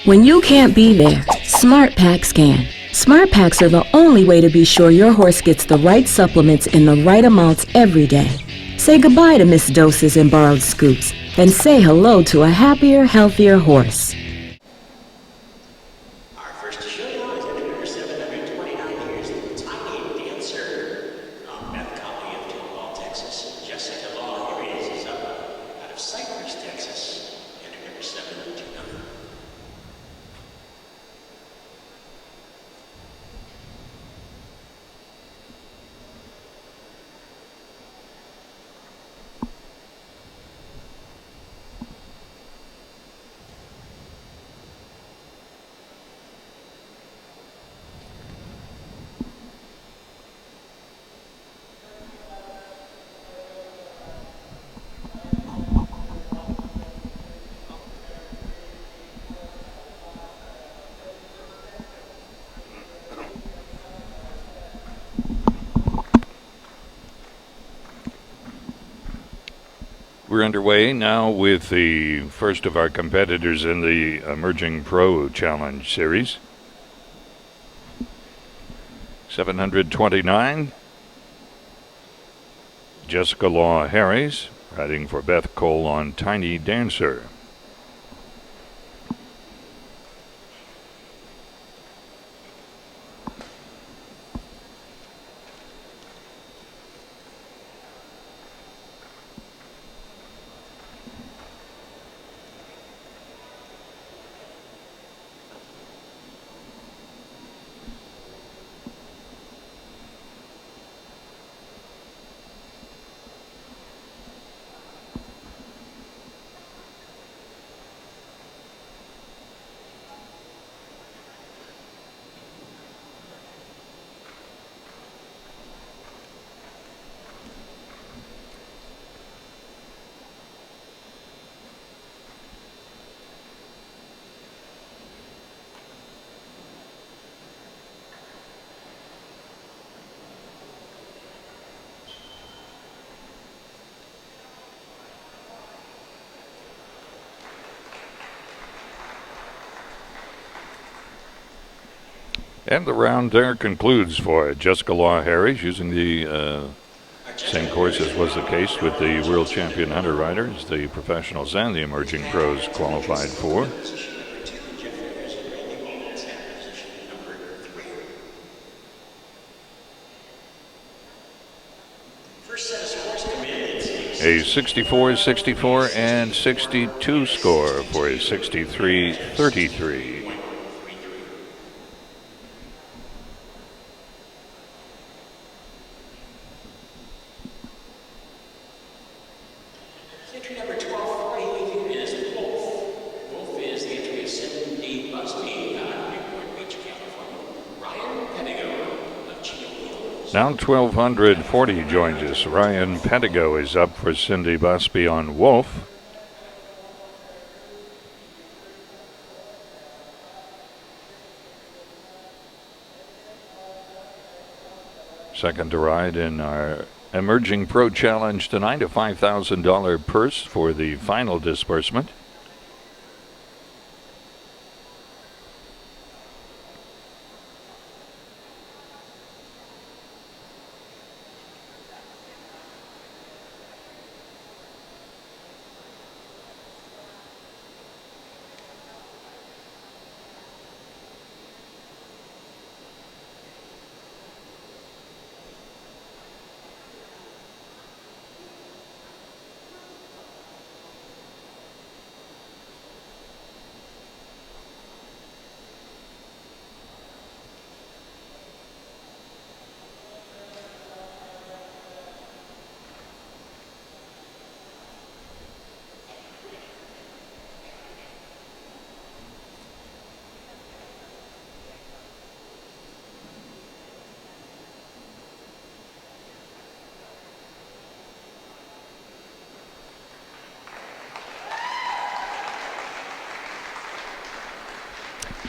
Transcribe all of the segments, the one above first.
When you can't be there, Smart Packs can. Smart Packs are the only way to be sure your horse gets the right supplements in the right amounts every day. Say goodbye to missed doses and borrowed scoops, and say hello to a happier, healthier horse. Our first show now is entry number 729 years, Tiny Dancer. Beth Colley of Tillwall, Texas. Jessica Law, here it is up out of Cypress, Texas. Entry number 729. We're underway now with the first of our competitors in the Emerging Pro Challenge Series. 729. Jessica Law Harris riding for Beth Cole on Tiny Dancer. And the round there concludes for Jessica Law Harris using the same course as was the case with the world champion hunter riders, the professionals and the emerging pros qualified for. A 64, 64, and 62 score for a 63-33. Entry number 12 is Wolf. Wolf is the entry of Cindy Busby out of Newport Beach, California. Ryan Pedigo of Chino Hills. Now 1240 joins us. Ryan Pedigo is up for Cindy Busby on Wolf. Second to ride in our Emerging Pro Challenge tonight, a $5,000 purse for the final disbursement.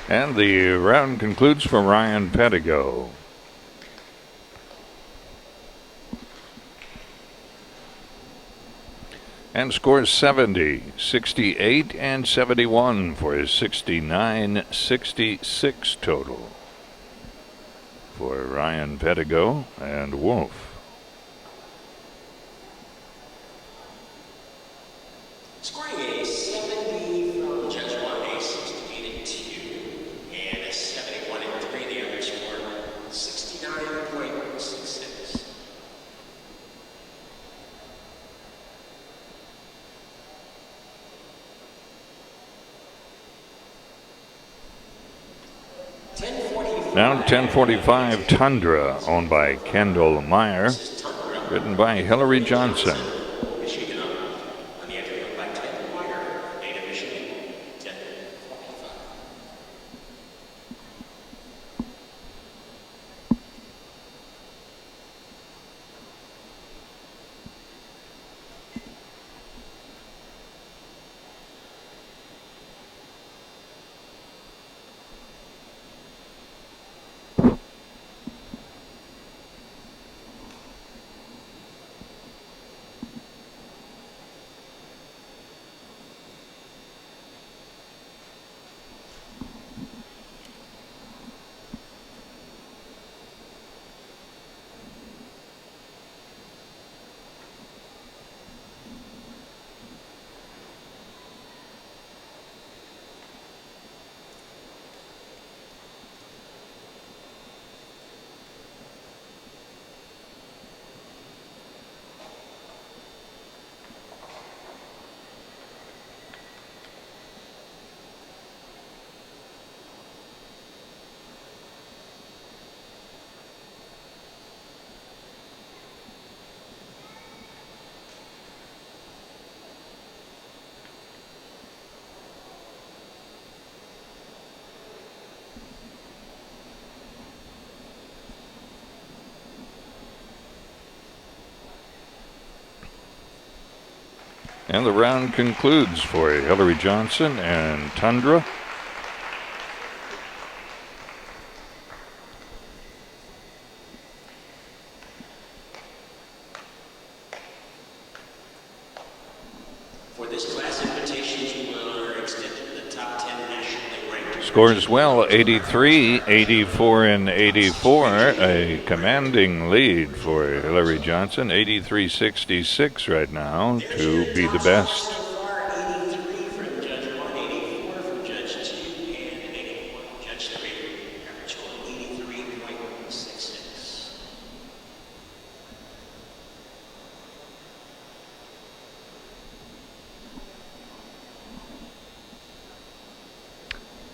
And the round concludes for Ryan Pedigo. And scores 70, 68, and 71 for his 69-66 total for Ryan Pettigo and Wolf. Scoring a 70 from Judge 1, a 68 and 2, and a 71 and 3. The other score 69.66. Now 1045 Tundra, owned by Kendall Meyer, ridden by Hillary Johnson. Michigan on the entry by Kendall Meyer, Data Michigan, 10:45. And the round concludes for Hillary Johnson and Tundra. For this class, invitations are extended to the top 10 nationally ranked. Scores well, 83, 84, and 84. A commanding lead for Hillary Johnson, 83-66 right now to be the best. So far, 83 from Judge 1, 84 from Judge 2, and 84 from Judge 3. Average score 83.66.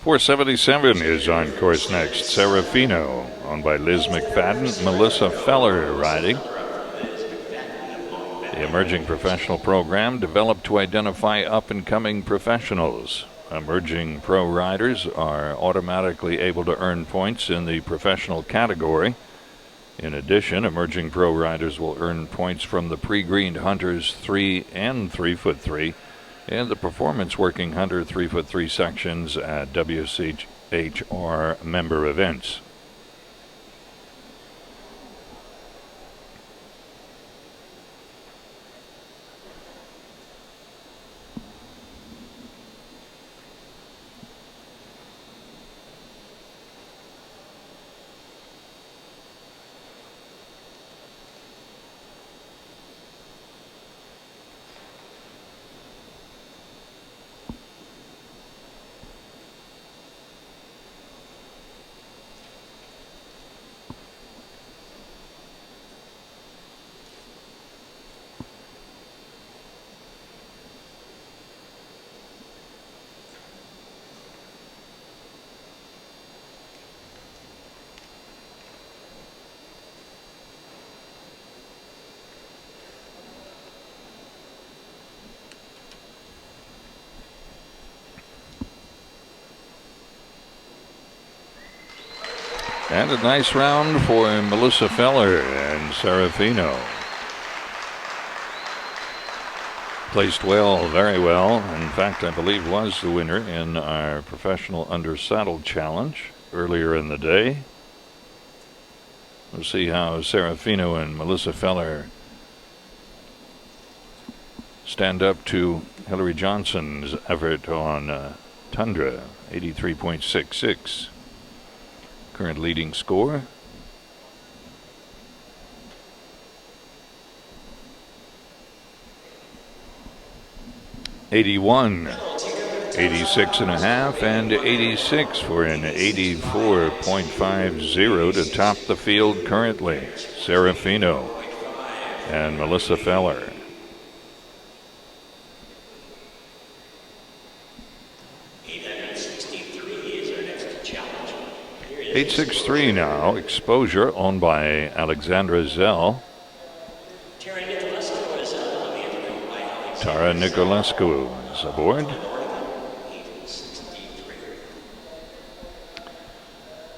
.477 is on course next. Serafino, owned by Liz McFadden. Melissa Feller riding. The emerging professional program developed to identify up-and-coming professionals. Emerging pro riders are automatically able to earn points in the professional category. In addition, emerging pro riders will earn points from the pre-greened Hunters 3 and 3'3", and the Performance Working Hunter 3'3" sections at WCHR member events. And a nice round for Melissa Feller and Serafino. Placed well, very well. In fact, I believe was the winner in our professional under saddle challenge earlier in the day. We'll see how Serafino and Melissa Feller stand up to Hillary Johnson's effort on Tundra, 83.66. Current leading score. '81, 86.5, and 86 for an 84.50 to top the field currently. Serafino and Melissa Feller. 863 now. Exposure owned by Alexandra Zell. Tara Nicolescu is aboard.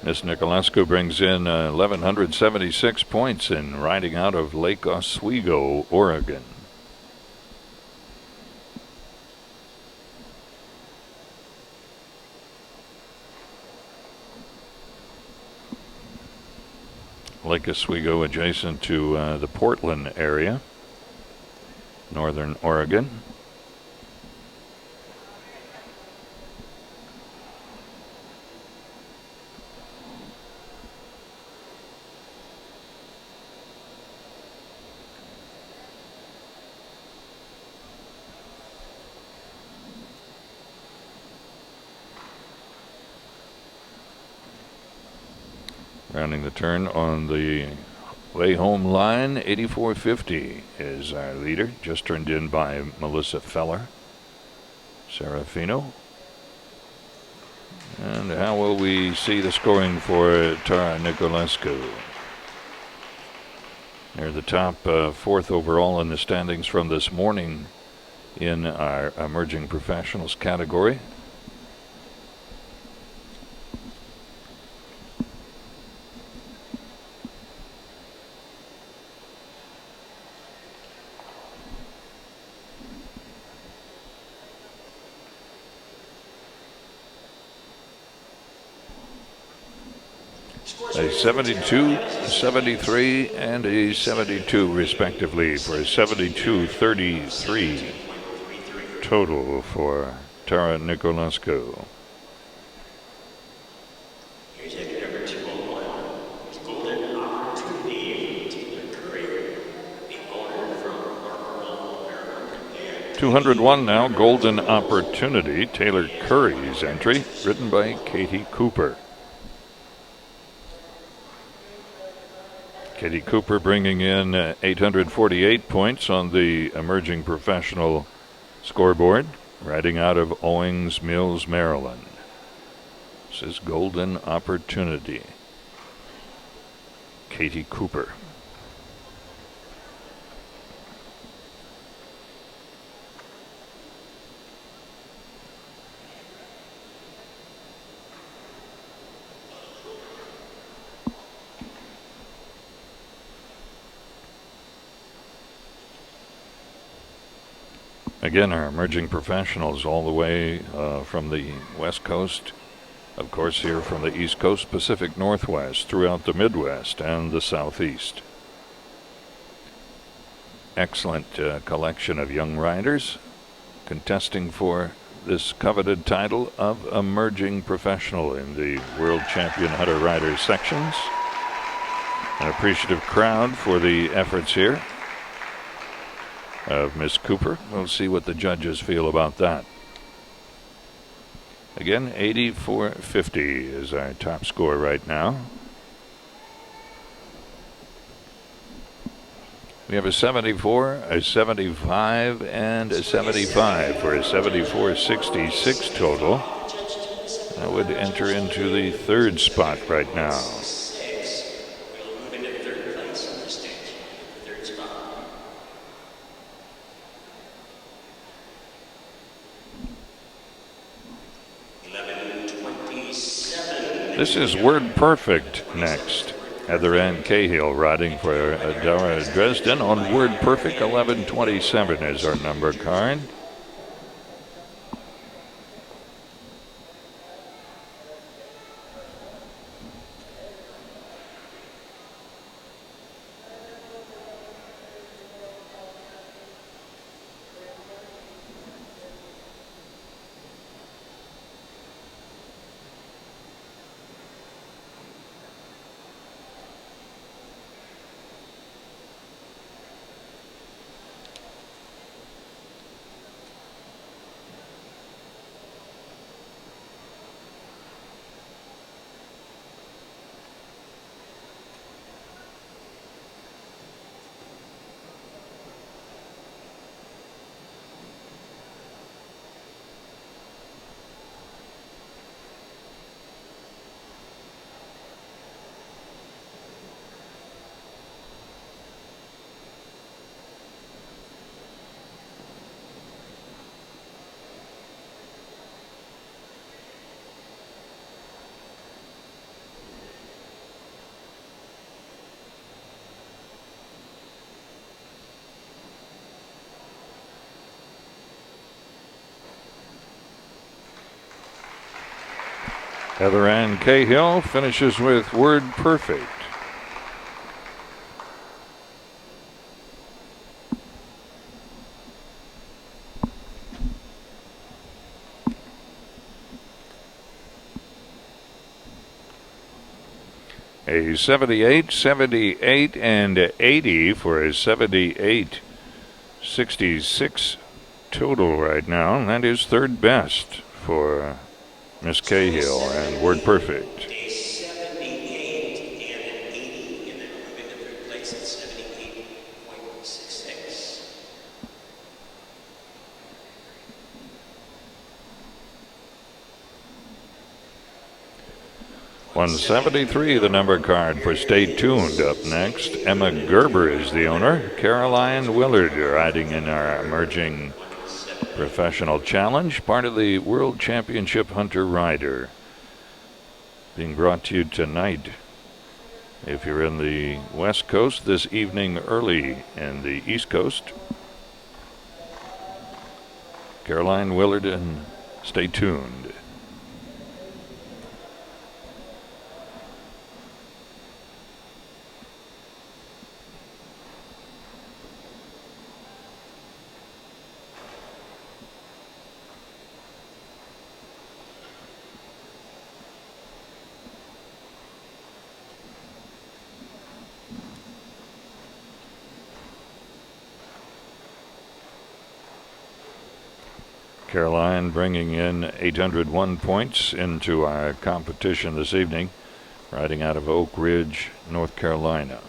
Miss Nicolescu brings in 1,176 points in riding out of Lake Oswego, Oregon. Lake Oswego adjacent to the Portland area, northern Oregon. Rounding the turn on the way home line, 84.50 is our leader, just turned in by Melissa Feller. Serafino. And how will we see the scoring for Tara Nicolescu? Near the top, fourth overall in the standings from this morning in our emerging professionals category. A 72, 73, and a 72 respectively for a 72-33 total for Tara Nicolescu. Here's exit number 201. Golden Opportunity, Taylor Curry, the owner from Marlboro, Maryland. 201 now, Golden Opportunity, Taylor Curry's entry, written by Katie Cooper. Katie Cooper bringing in 848 points on the emerging professional scoreboard, riding out of Owings Mills, Maryland. This is Golden Opportunity. Katie Cooper. Again, our emerging professionals all the way from the West Coast, of course here from the East Coast, Pacific Northwest, throughout the Midwest and the Southeast. Excellent collection of young riders contesting for this coveted title of emerging professional in the World Champion Hunter Riders sections. An appreciative crowd for the efforts here of Miss Cooper. We'll see what the judges feel about that. Again, 84.50 is our top score right now. We have a 74, a 75, and a 75 for a 74.66 total. That would enter into the third spot right now. This is Word Perfect next. Heather Ann Cahill riding for Dara Dresden on Word Perfect. 1127 is our number card. Heather Ann Cahill finishes with Word Perfect. A 78, 78, and 80 for a 78-66 total right now. And that is third best for Miss Cahill and Word Perfect. A 78 and an 80, and then we'll move into third place at 78.66. 173, the number card for Stay Tuned. Up next, Emma Gerber is the owner. Caroline Willard riding in our emerging professional challenge, part of the World Championship Hunter Rider. Being brought to you tonight. If you're in the West Coast, this evening early in the East Coast. Caroline Willard and Stay Tuned. Caroline bringing in 801 points into our competition this evening, riding out of Oak Ridge, North Carolina.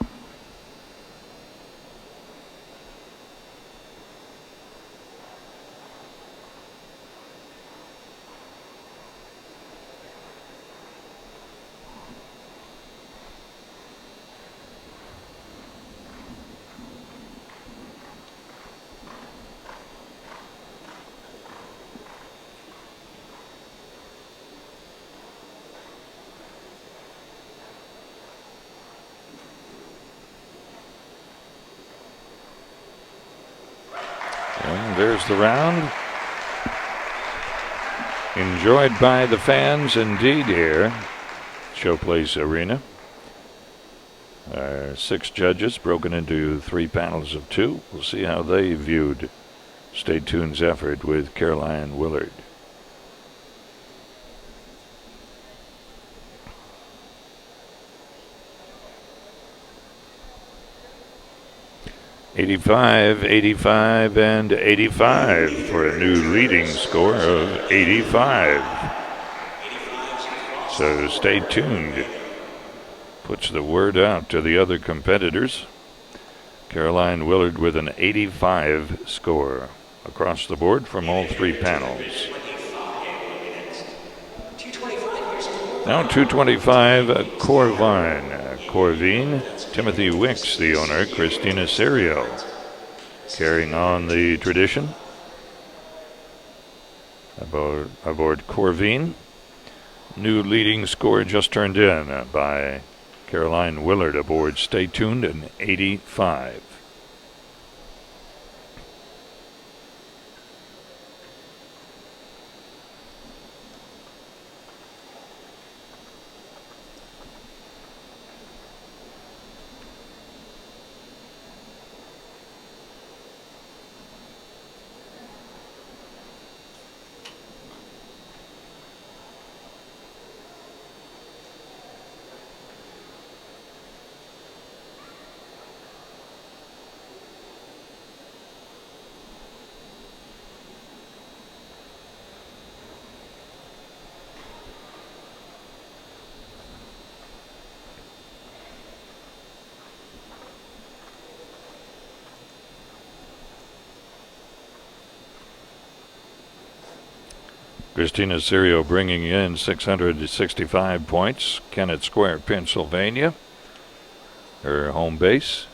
And there's the round. Enjoyed by the fans indeed here. Showplace Arena. 6 judges broken into 3 panels of 2. We'll see how they viewed Stay Tuned's effort with Caroline Willard. '85, '85, and '85 for a new leading score of 85. So Stay Tuned puts the word out to the other competitors. Caroline Willard with an 85 score across the board from all 3 panels. Now 225 Corvine. Timothy Wicks, the owner. Christina Serio carrying on the tradition aboard Corvine. New leading score just turned in by Caroline Willard aboard Stay Tuned, an 85. Christina Serio bringing in 665 points. Kennett Square, Pennsylvania, her home base.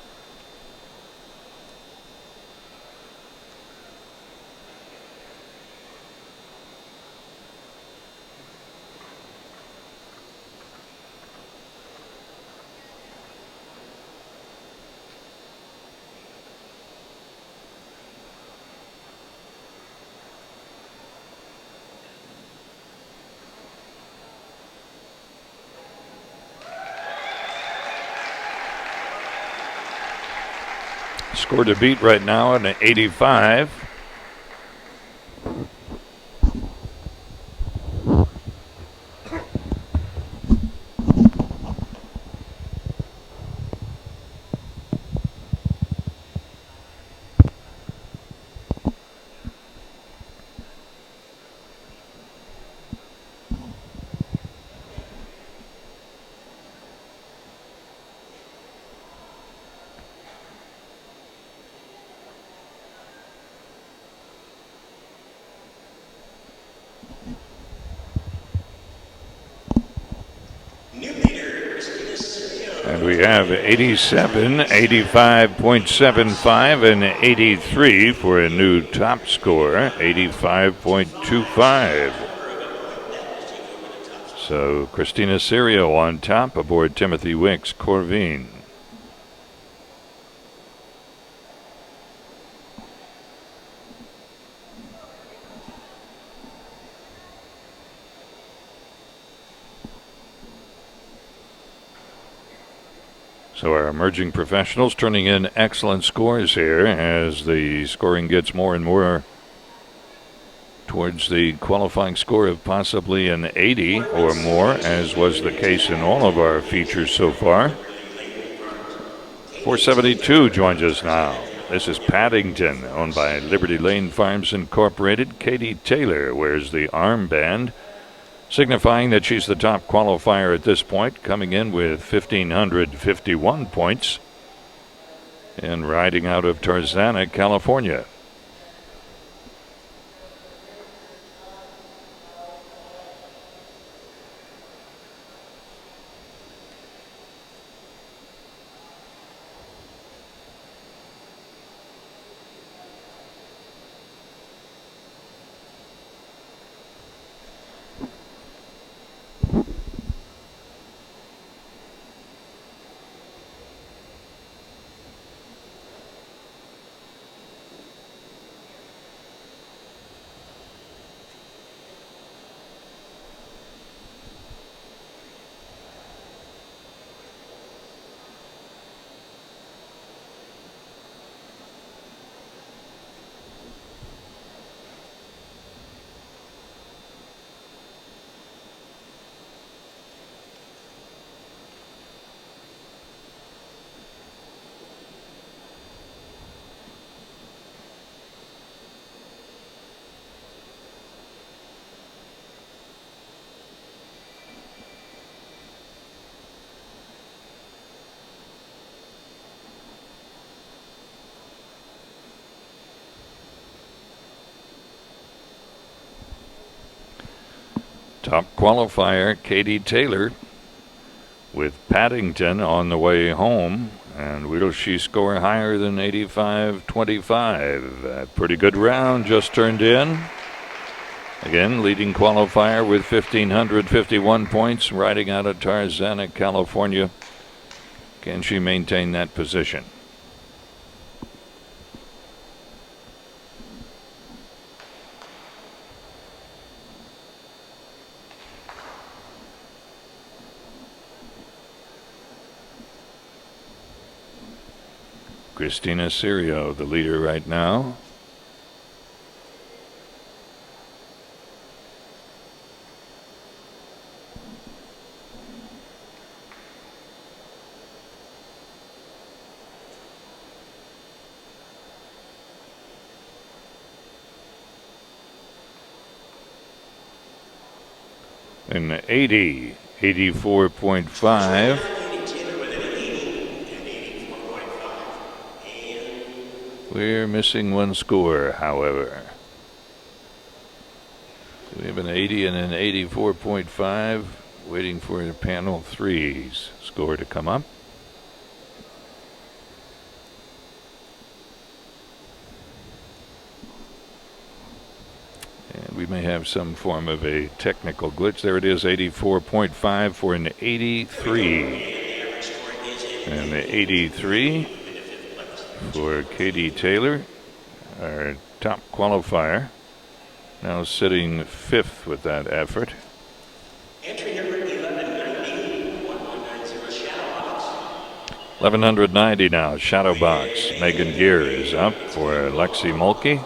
score to beat right now, an 85. And we have 87, 85.75, and 83 for a new top score, 85.25. So Christina Serio on top aboard Timothy Wick's Corvine. So our emerging professionals turning in excellent scores here as the scoring gets more and more towards the qualifying score of possibly an 80 or more, as was the case in all of our features so far. 472 joins us now. This is Paddington, owned by Liberty Lane Farms Incorporated. Katie Taylor wears the armband, signifying that she's the top qualifier at this point, coming in with 1,551 points and riding out of Tarzana, California. Top qualifier, Katie Taylor, with Paddington on the way home. And will she score higher than 85.25? A pretty good round just turned in. Again, leading qualifier with 1,551 points, riding out of Tarzana, California. Can she maintain that position? Christina Serio, the leader right now. An 80, 84.5. We're missing one score, however. So we have an 80 and an 84.5, waiting for the panel 3's score to come up. And we may have some form of a technical glitch. There it is, 84.5 for an 83. And the 83 for Katie Taylor, our top qualifier, now sitting 5th with that effort. Entry number 1190, 1190 Shadow Box. 1190 now, Shadow Box. Megan Gear is up for Lexi Mulkey.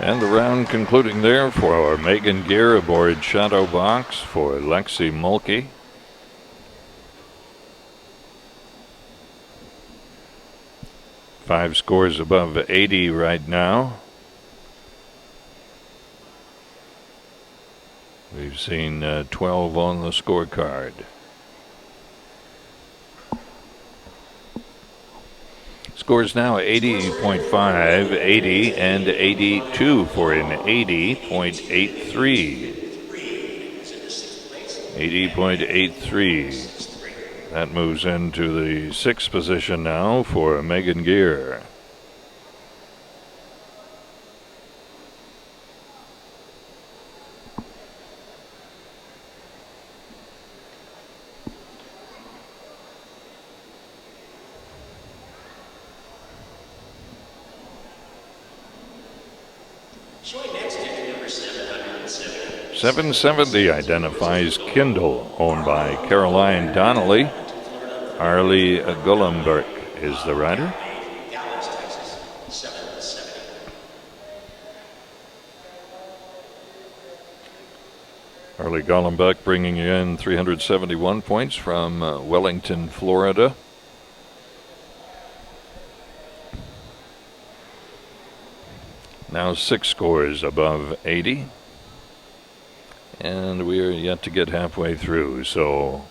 And the round concluding there for Megan Gear aboard Shadow Box for Lexi Mulkey. Five scores above 80 right now. We've seen 12 on the scorecard. Scores now 80.5, 80, and 82 for an 80.83. 80.83. That moves into the sixth position now for Megan Gear. Showing next to number 770. 770 identifies Kindle, owned by Caroline Donnelly. Arlie Gullenberg is the rider. Dallas, Texas, 770. Arlie Gullenberg bringing in 371 points from Wellington, Florida. Now 6 scores above 80. And we are yet to get halfway through, so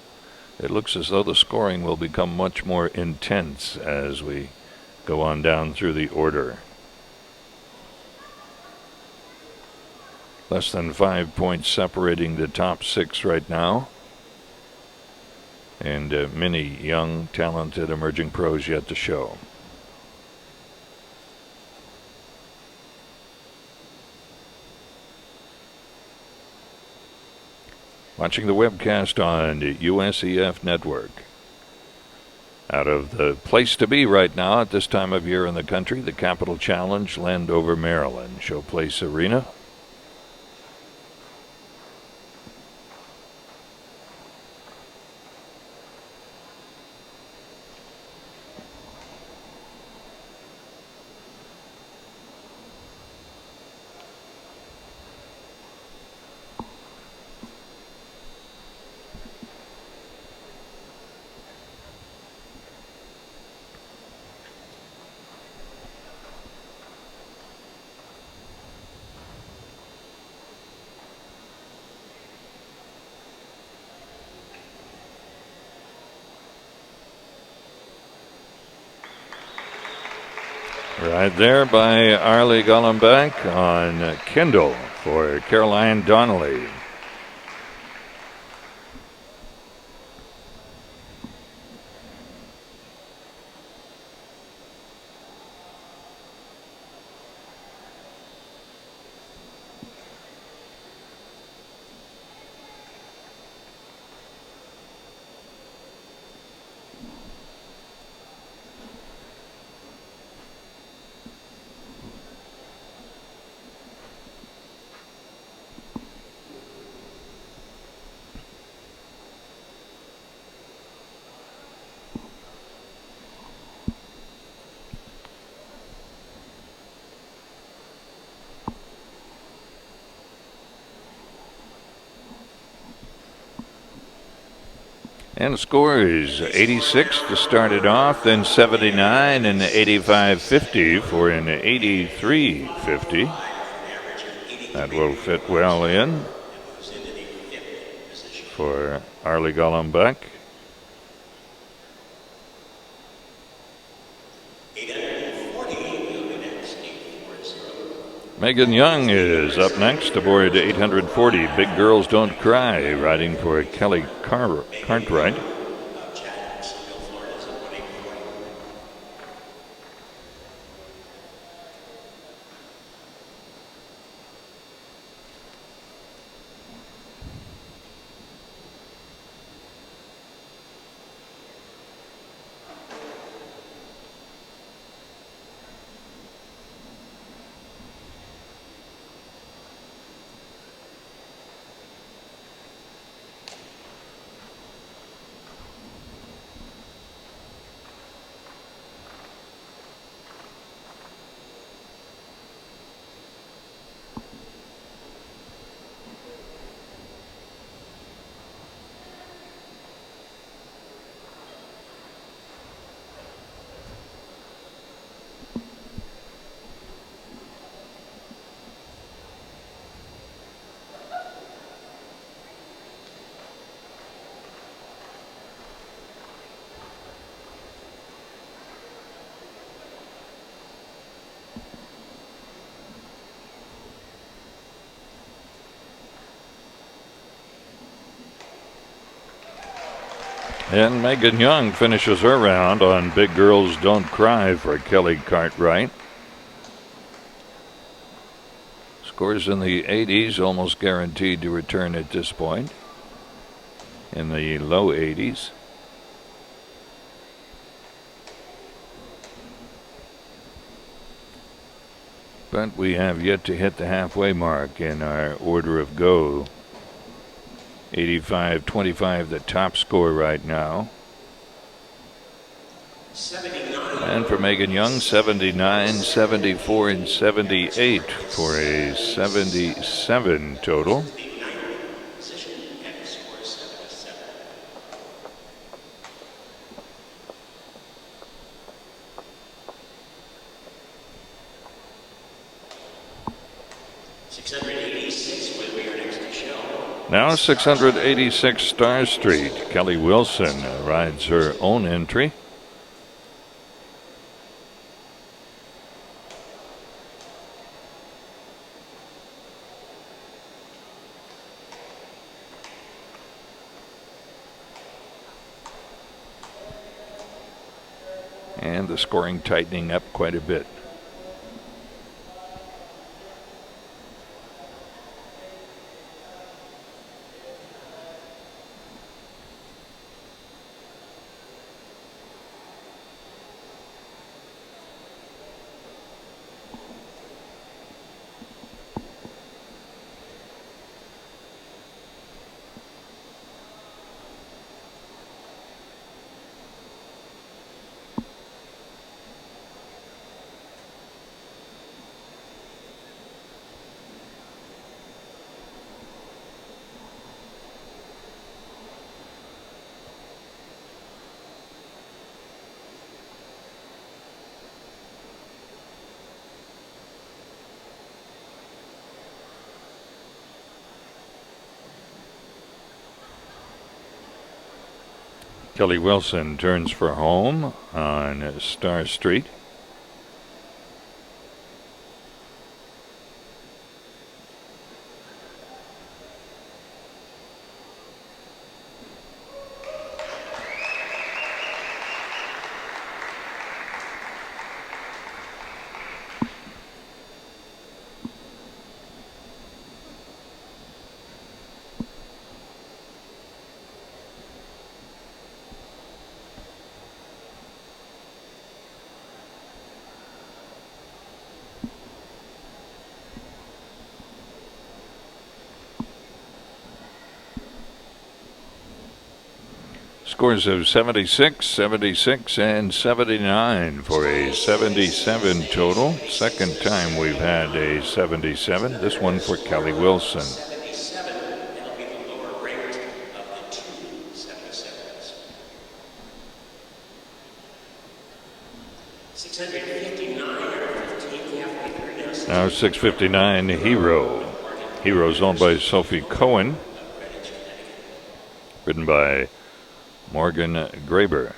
it looks as though the scoring will become much more intense as we go on down through the order. Less than 5 points separating the top 6 right now. And many young, talented, emerging pros yet to show. Watching the webcast on USEF Network. Out of the place to be right now at this time of year in the country, the Capital Challenge, Landover, Maryland, Showplace Arena. Right there by Arlie Gullenbeck on Kindle for Caroline Donnelly. And the score is 86 to start it off, then 79 and 85.50 for an 83.50. That will fit well in for Arlie Golombek. Megan Young is up next aboard 840. Big Girls Don't Cry, riding for Kelly Cartwright. And Megan Young finishes her round on Big Girls Don't Cry for Kelly Cartwright. Scores in the 80s, almost guaranteed to return at this point. In the low 80s. But we have yet to hit the halfway mark in our order of go. 85-25, the top score right now. 79. And for Megan Young, 79, 74, and 78 for a 77 total. Now 686 Star Street. Kelly Wilson rides her own entry. And the scoring tightening up quite a bit. Kelly Wilson turns for home on Star Street. Scores of 76, 76, and 79 for a 77 total. Second time we've had a 77. This one for Kelly Wilson. 77, that'll be the lower rate of the two 77s. Now 6:59, Hero. Hero's owned by Sophie Cohen. Ridden by Morgan Graber.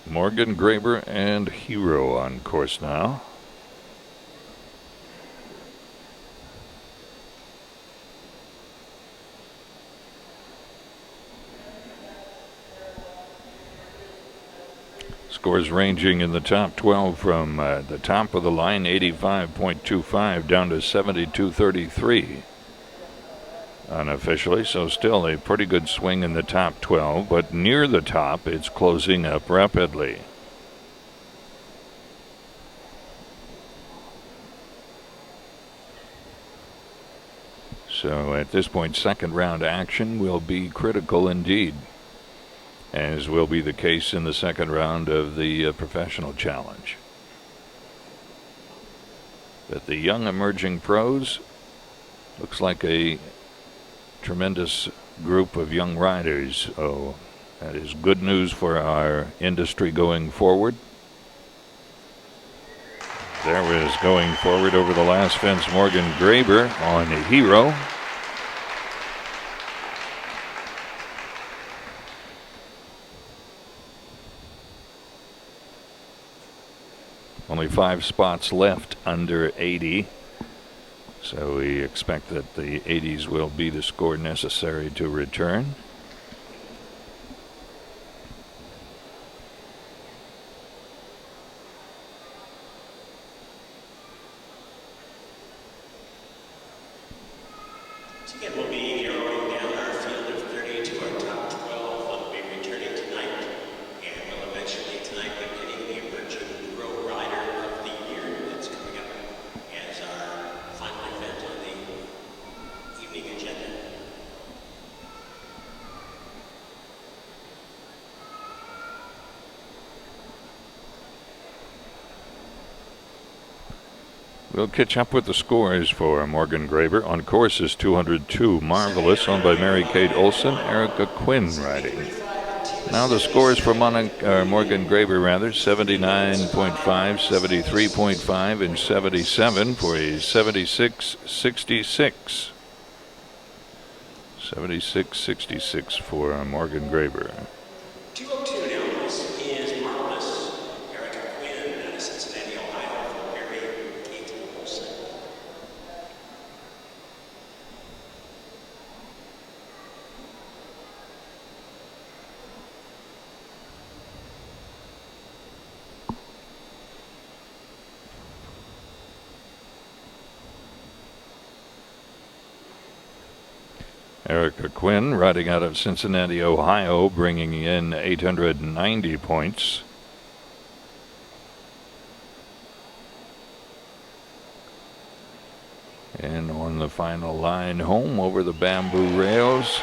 Morgan Graber and Hero on course now. Scores ranging in the top 12 from the top of the line, 85.25, down to 72.33 unofficially. So still a pretty good swing in the top 12, but near the top it's closing up rapidly. So at this point, second round action will be critical indeed, as will be the case in the second round of the professional challenge. But the young emerging pros, looks like a tremendous group of young riders. Oh, that is good news for our industry going forward. There was going forward over the last fence, Morgan Graber on Hero. Only 5 spots left under 80. So we expect that the 80s will be the score necessary to return. Again, we'll be narrowing down our field of 30 to our top 12. We'll be returning tonight, and we'll eventually tonight be getting the emerging pro rider of the year that's coming up as our final event on the evening agenda. We'll catch up with the scores for Morgan Graber. On course is 202, Marvelous, owned by Mary Kate Olson, Erica Quinn riding. Now the scores for Morgan Graber, 79.5, 73.5, and 77 for a 76.66. 76.66 for Morgan Graber. 202 now. This is Marvelous. Erica Quinn out of Cincinnati, Ohio, for Mary Kate Olson. Erica Quinn riding out of Cincinnati, Ohio, bringing in 890 points. And on the final line home over the bamboo rails,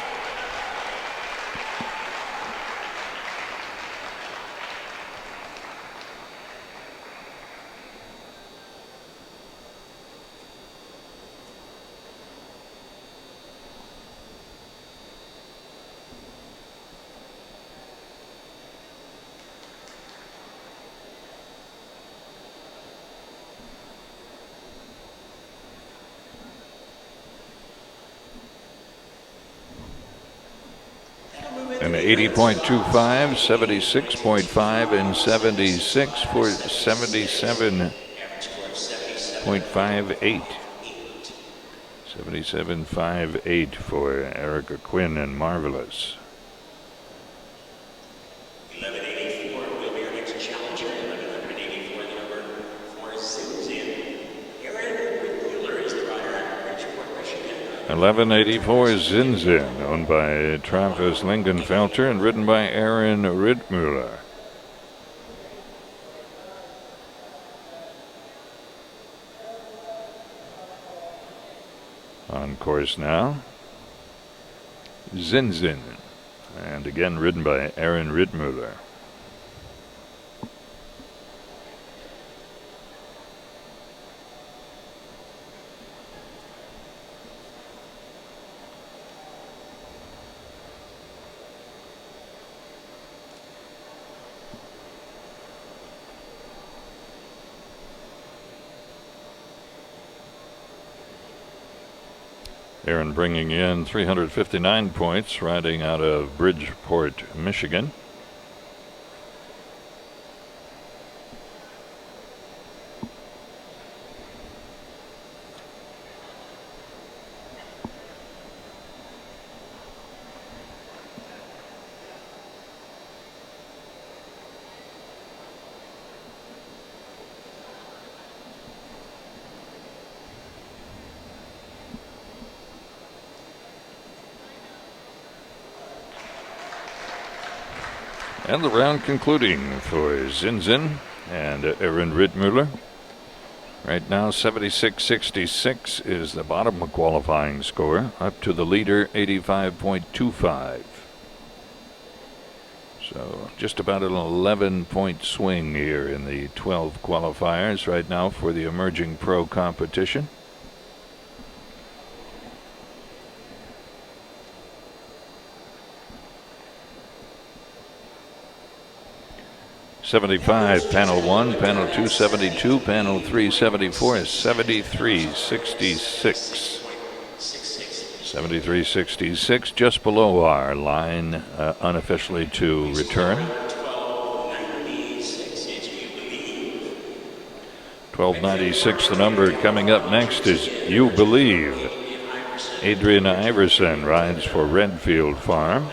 an 80.25, 76.5, and 76 for 77.58. 77.58 for Erica Quinn and Marvelous. 1184 will be our next challenger. 1184, the number 4 zooms in. Aaron Mueller is the rider out of Bridgeport, Michigan. 1184 Zinzin, owned by Travis Lingenfelter and ridden by Aaron Rittmuller. On course now, Zinzin, and again ridden by Aaron Rittmuller. Aaron bringing in 359 points, riding out of Bridgeport, Michigan. And the round concluding for Zinzin and Aaron Rittmuller. Right now, 76.66 is the bottom of qualifying score, up to the leader, 85.25. So just about an 11-point swing here in the 12 qualifiers right now for the emerging pro competition. '75, panel 1, panel 2, 72, panel 3, 74, 73.66. 73.66, just below our line, unofficially to return. 12.96, the number. Coming up next is You Believe. Adrian Iverson rides for Redfield Farm.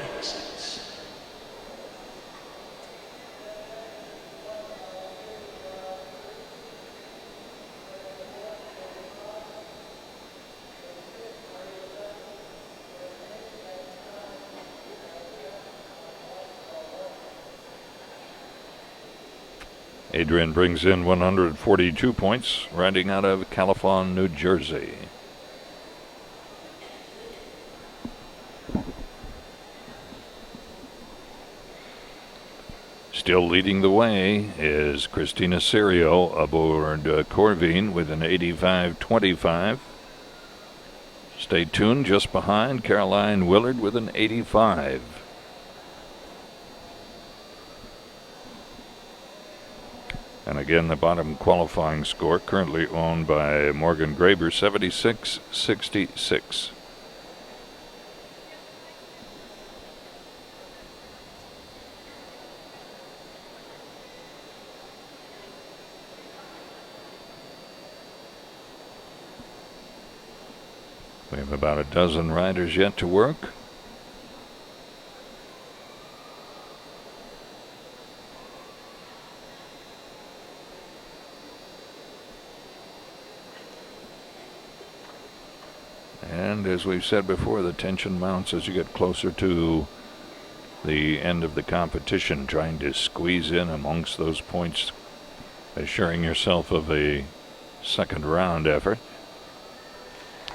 Adrian brings in 142 points, riding out of Califon, New Jersey. Still leading the way is Christina Serio aboard Corvine with an 85.25. Stay tuned, just behind Caroline Willard with an 85. And again, the bottom qualifying score currently owned by Morgan Graber, 76.66. We have about a dozen riders yet to work. And as we've said before, the tension mounts as you get closer to the end of the competition, trying to squeeze in amongst those points, assuring yourself of a second round effort.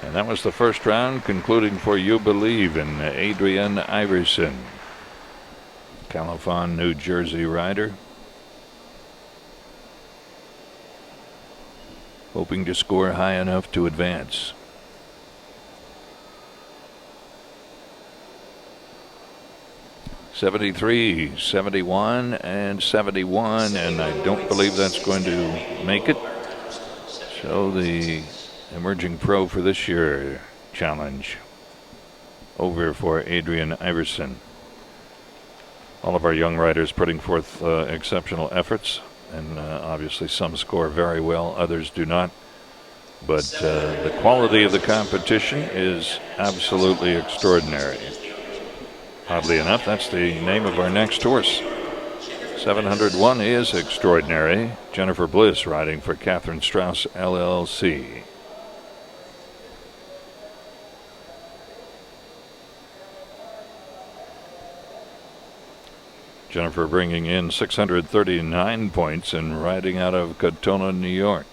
And that was the first round, concluding for You Believe in Adrian Iverson, Califon, New Jersey rider, hoping to score high enough to advance. 73, 71, and 71, and I don't believe that's going to make it. So the emerging pro for this year challenge over for Adrian Iverson. All of our young riders putting forth exceptional efforts, and obviously some score very well, others do not. But the quality of the competition is absolutely extraordinary. Oddly enough, that's the name of our next horse. 701 is Extraordinary. Jennifer Bliss riding for Catherine Strauss LLC. Jennifer bringing in 639 points and riding out of Katona, New York.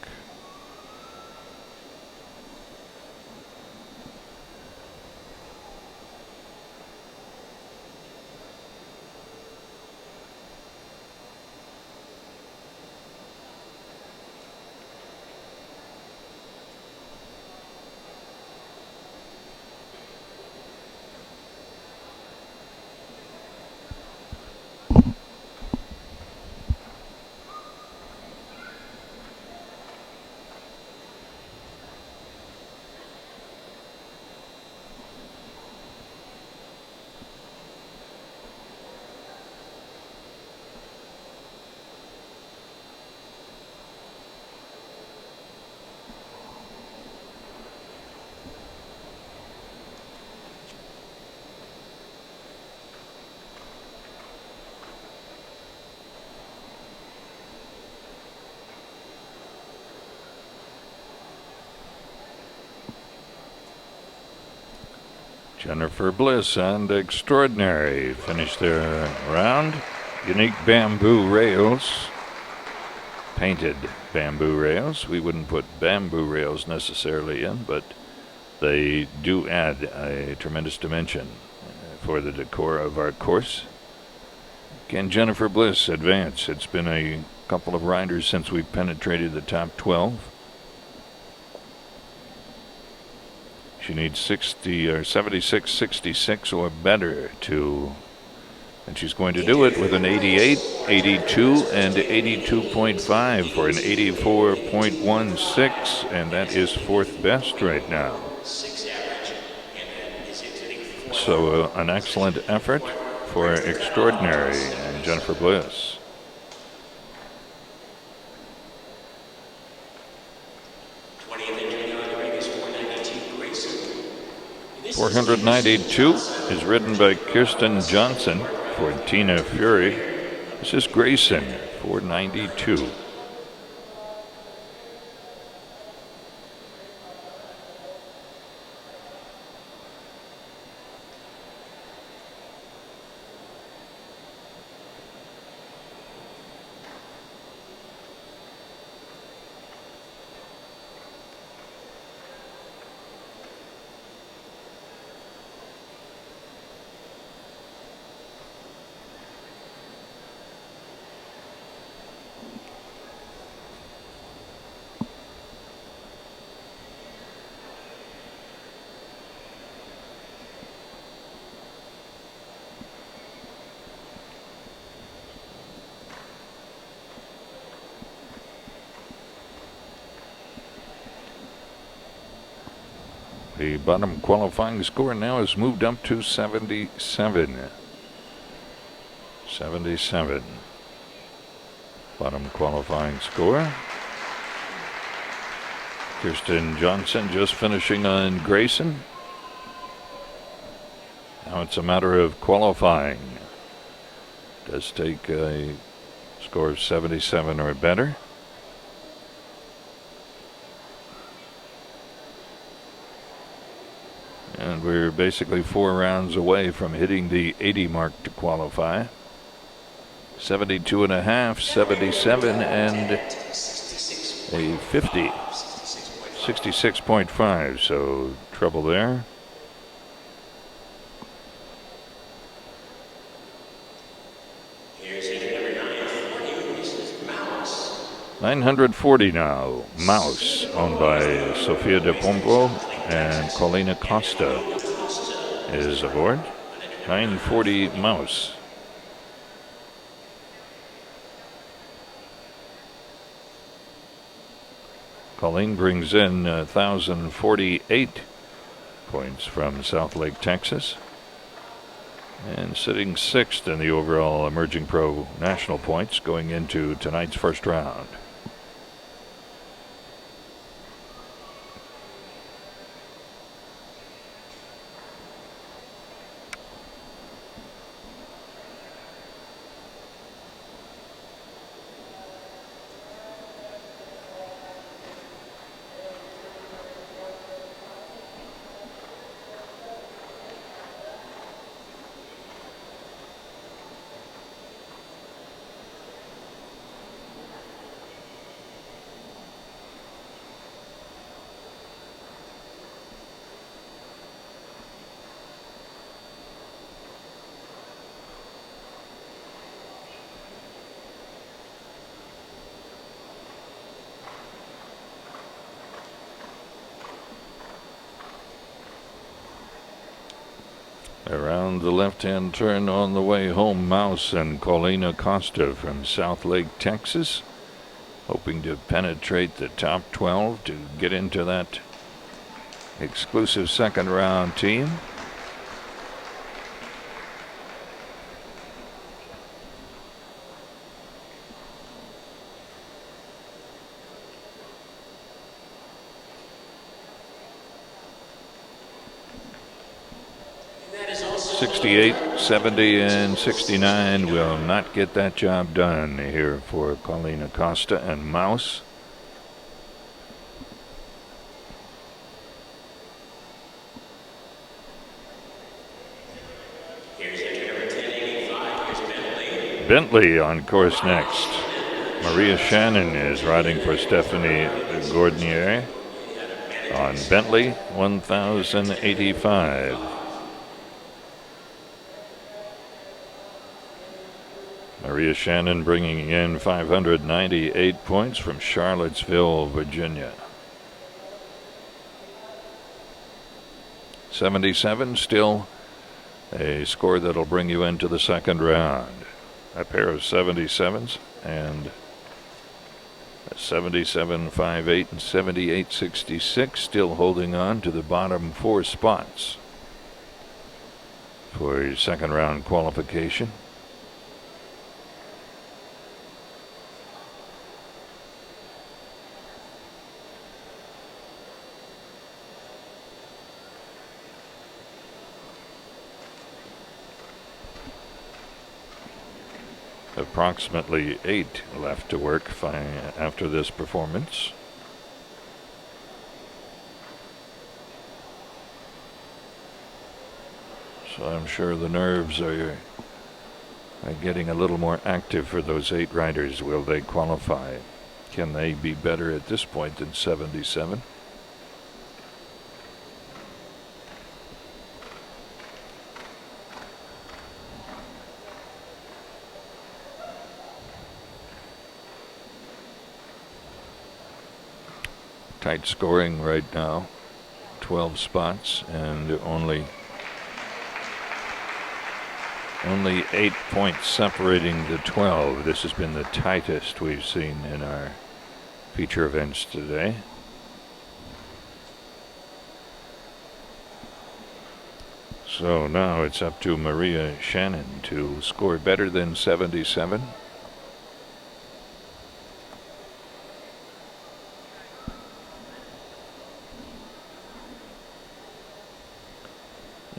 Jennifer Bliss and Extraordinary finished their round. Unique bamboo rails, painted bamboo rails. We wouldn't put bamboo rails necessarily in, but they do add a tremendous dimension for the decor of our course. Can Jennifer Bliss advance? It's been a couple of riders since we've penetrated the top 12. She needs 60 or 76, 66 or better to, and she's going to do it with an 88, 82, and 82.5 for an 84.16, and that is fourth best right now. So an excellent effort for Extraordinary and Jennifer Bliss. 492 is ridden by Kirsten Johnson for Tina Fury. This is Grayson, 492. The bottom qualifying score now has moved up to 77. 77. Bottom qualifying score. Kirsten Johnson just finishing on Grayson. Now it's a matter of qualifying. Does take a score of 77 or better. And we're basically 4 rounds away from hitting the 80 mark to qualify. 72 and a half, 77, and a 50. 66.5, so trouble there. Here's number 940. This is Mouse. 940 now. Mouse, owned by Sofia de Pombo and Colina Costa is aboard. 940 Mouse. Colleen brings in 1,048 points from South Lake, Texas, and sitting 6th in the overall Emerging Pro National points going into tonight's first round. Around the left-hand turn on the way home, Mouse and Colina Costa from South Lake, Texas, hoping to penetrate the top 12 to get into that exclusive second round team. And that is also 68, 70, and 69 will not get that job done here for Colina Costa and Mouse. Bentley on course next. Maria Shannon is riding for Stephanie Gordnier on Bentley 1085. Maria Shannon bringing in 598 points from Charlottesville, Virginia. 77, still a score that'll bring you into the second round. A pair of 77s and 77.58 and 78.66 still holding on to the bottom 4 spots for your second round qualification. Approximately 8 left to work after this performance. So I'm sure the nerves are getting a little more active for those 8 riders. Will they qualify? Can they be better at this point than 77? Tight scoring right now, 12 spots and only 8 points separating the 12. This has been the tightest we've seen in our feature events today. So now it's up to Maria Shannon to score better than 77.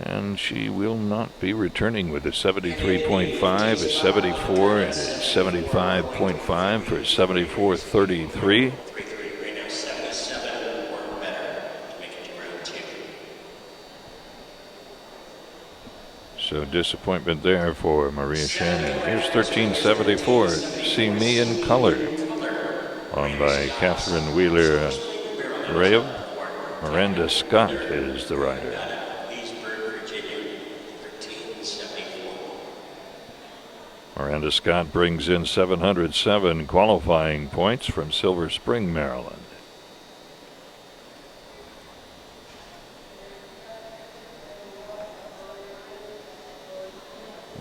And she will not be returning with a 73.5, a 74, and a 75.5 for 74.33. So disappointment there for Maria Shannon. Here's 1374, See Me in Color, owned by Catherine Wheeler-Rayob. Miranda Scott is the rider. Miranda Scott brings in 707 qualifying points from Silver Spring, Maryland.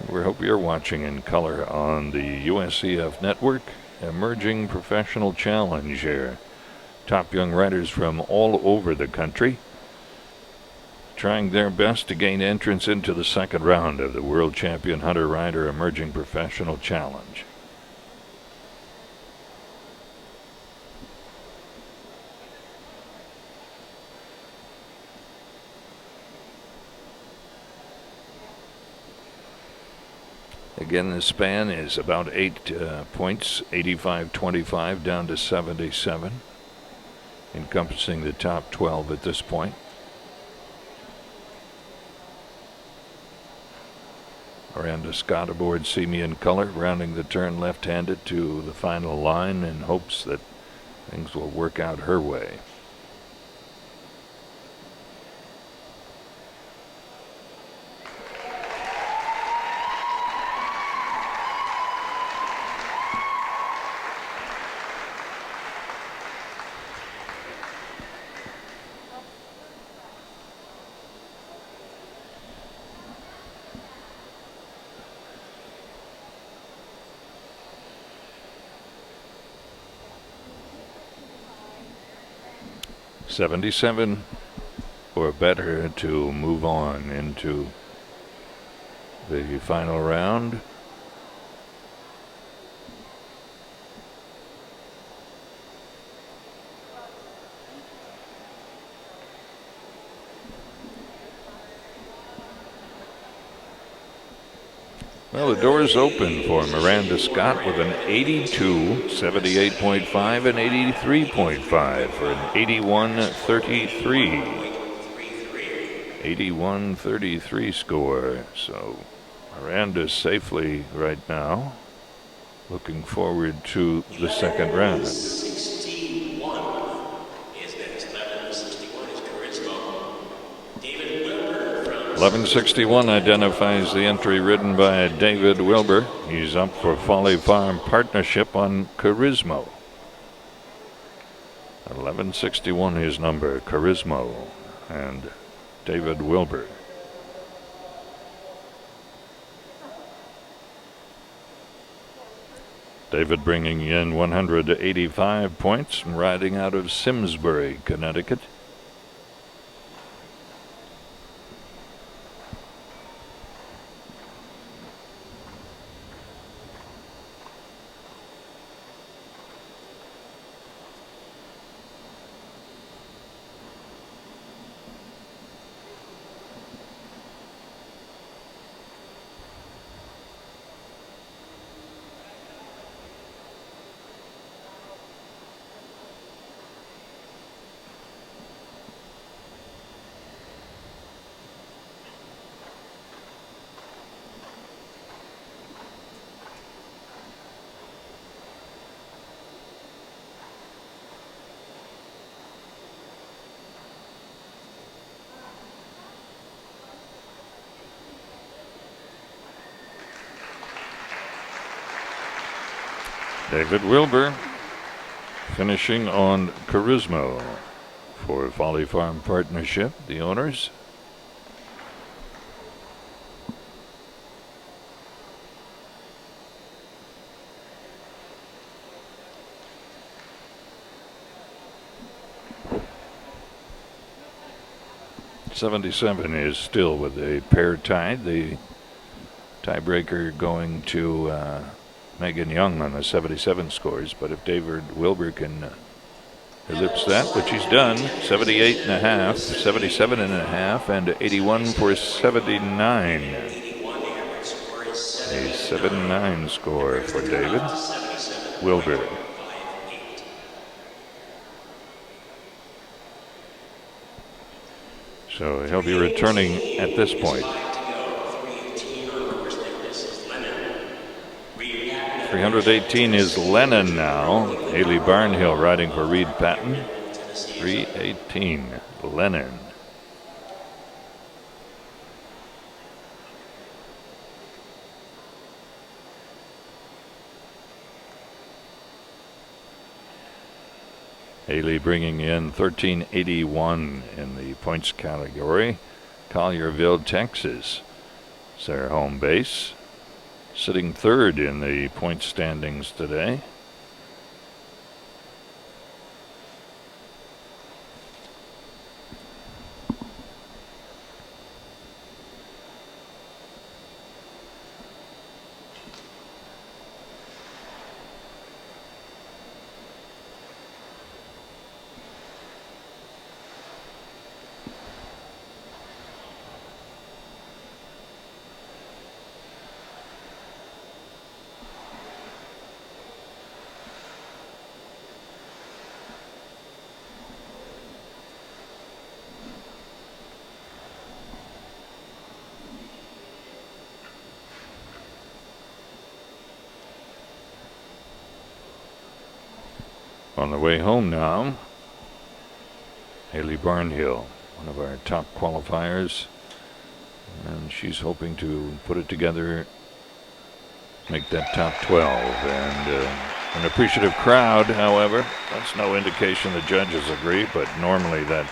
We hope you're watching in color on the USCF Network Emerging Professional Challenge here. Top young riders from all over the country trying their best to gain entrance into the second round of the World Champion Hunter Rider Emerging Professional Challenge. Again, the span is about 8 points, 85-25 down to 77, encompassing the top 12 at this point. Miranda Scott aboard See Me in Color, rounding the turn left-handed to the final line in hopes that things will work out her way. .77 or better to move on into the final round. Well, the door's open for Miranda Scott with an 82, 78.5, and 83.5 for an 81.33. 81.33 score. So Miranda's safely right now looking forward to the second round. 61 is next. 1161 is Charisma. David Wilbur from 1161 identifies the entry ridden by David Wilbur. He's up for Folly Farm Partnership on Charisma. 1161 his number, Charisma, and David Wilbur. David bringing in 185 points, riding out of Simsbury, Connecticut. David Wilbur finishing on Charisma for Folly Farm Partnership, the owners. '77 is still with a pair tied. The tiebreaker going to Megan Young on the 77 scores, but if David Wilbur can ellipse that, which he's done, 78 and a half, 77 and a half, and 81 for 79. A 79 score for David Wilbur. So he'll be returning at this point. 318 is Lennon now. Haley Barnhill riding for Reed Patton. 318, Lennon. Haley bringing in 1381 in the points category. Collierville, Texas is their home base. Sitting third in the point standings today. On the way home now, Haley Barnhill, one of our top qualifiers, and she's hoping to put it together, make that top 12. And an appreciative crowd, however. That's no indication the judges agree, but normally that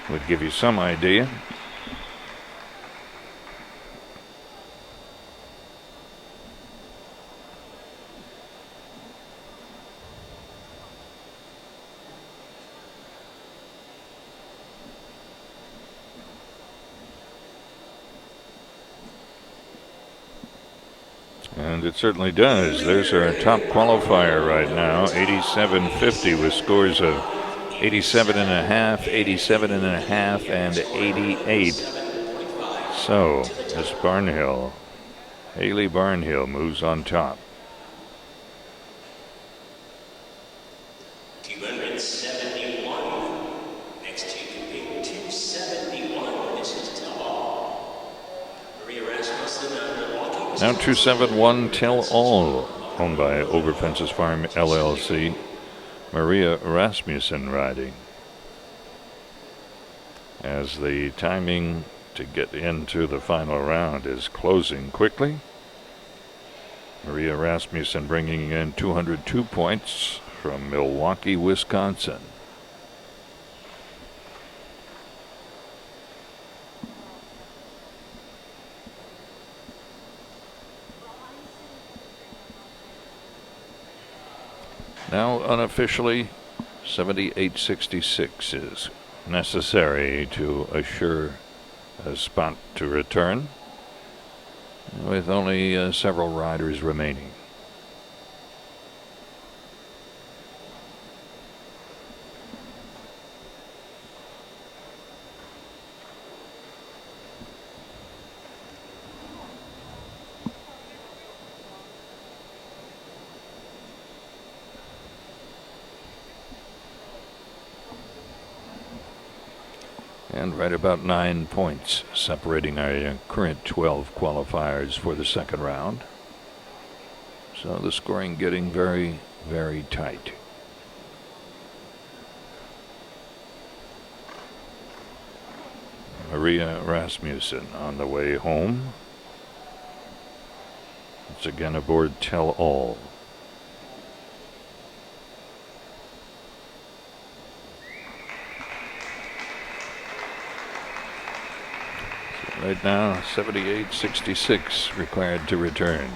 would give you some idea. And it certainly does. There's our top qualifier right now, 87.50 with scores of 87 and a half, 87 and a half, and 88. So, Miss Barnhill, Haley Barnhill moves on top. 271. Next to compete 271. This is Tell Maria Rasmussen. Now 271 Tell All. owned by Overfences Farm LLC. Maria Rasmussen riding. As the timing to get into the final round is closing quickly. Maria Rasmussen bringing in 202 points from Milwaukee, Wisconsin. Now unofficially 78.66 is necessary to assure a spot to return, with only several riders remaining. And right about 9 points separating our current 12 qualifiers for the second round. So the scoring getting very, very tight. Maria Rasmussen on the way home. It's again aboard Tell All. Right now, 78.66 required to return.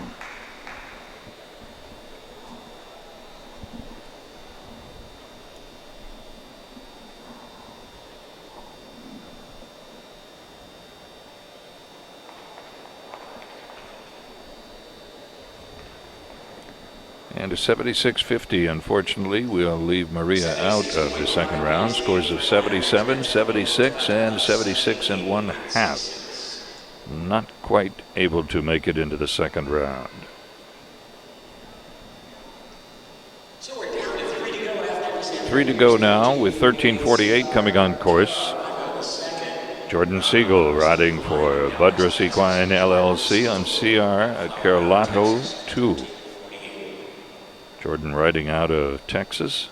And a 76.50, unfortunately, will leave Maria out of the second round. Scores of 77, 76, and 76 1/2. Not quite able to make it into the second round. So we're down to 3 to go after this. 3 to go now with 13:48 coming on course. Jordan Siegel riding for Budrus Equine LLC on CR Carolato 2. Jordan riding out of Texas.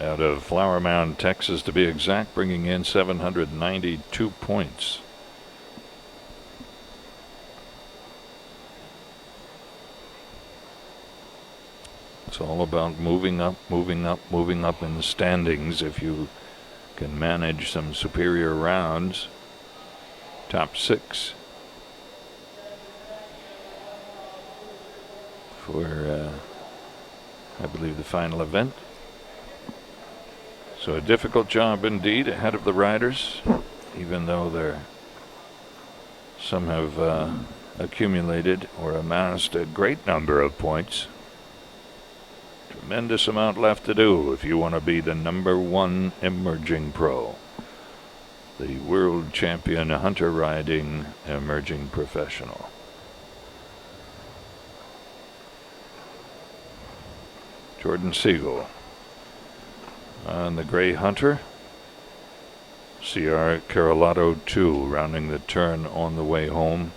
Out of Flower Mound, Texas, to be exact, bringing in 792 points. It's all about moving up, moving up, moving up in the standings. If you can manage some superior rounds, top 6 for, I believe, the final event. So a difficult job indeed ahead of the riders, even though some have accumulated or amassed a great number of points. Tremendous amount left to do if you want to be the #1 emerging pro, the world champion hunter riding emerging professional. Jordan Siegel on the Gray Hunter. CR Carolato 2 rounding the turn on the way home.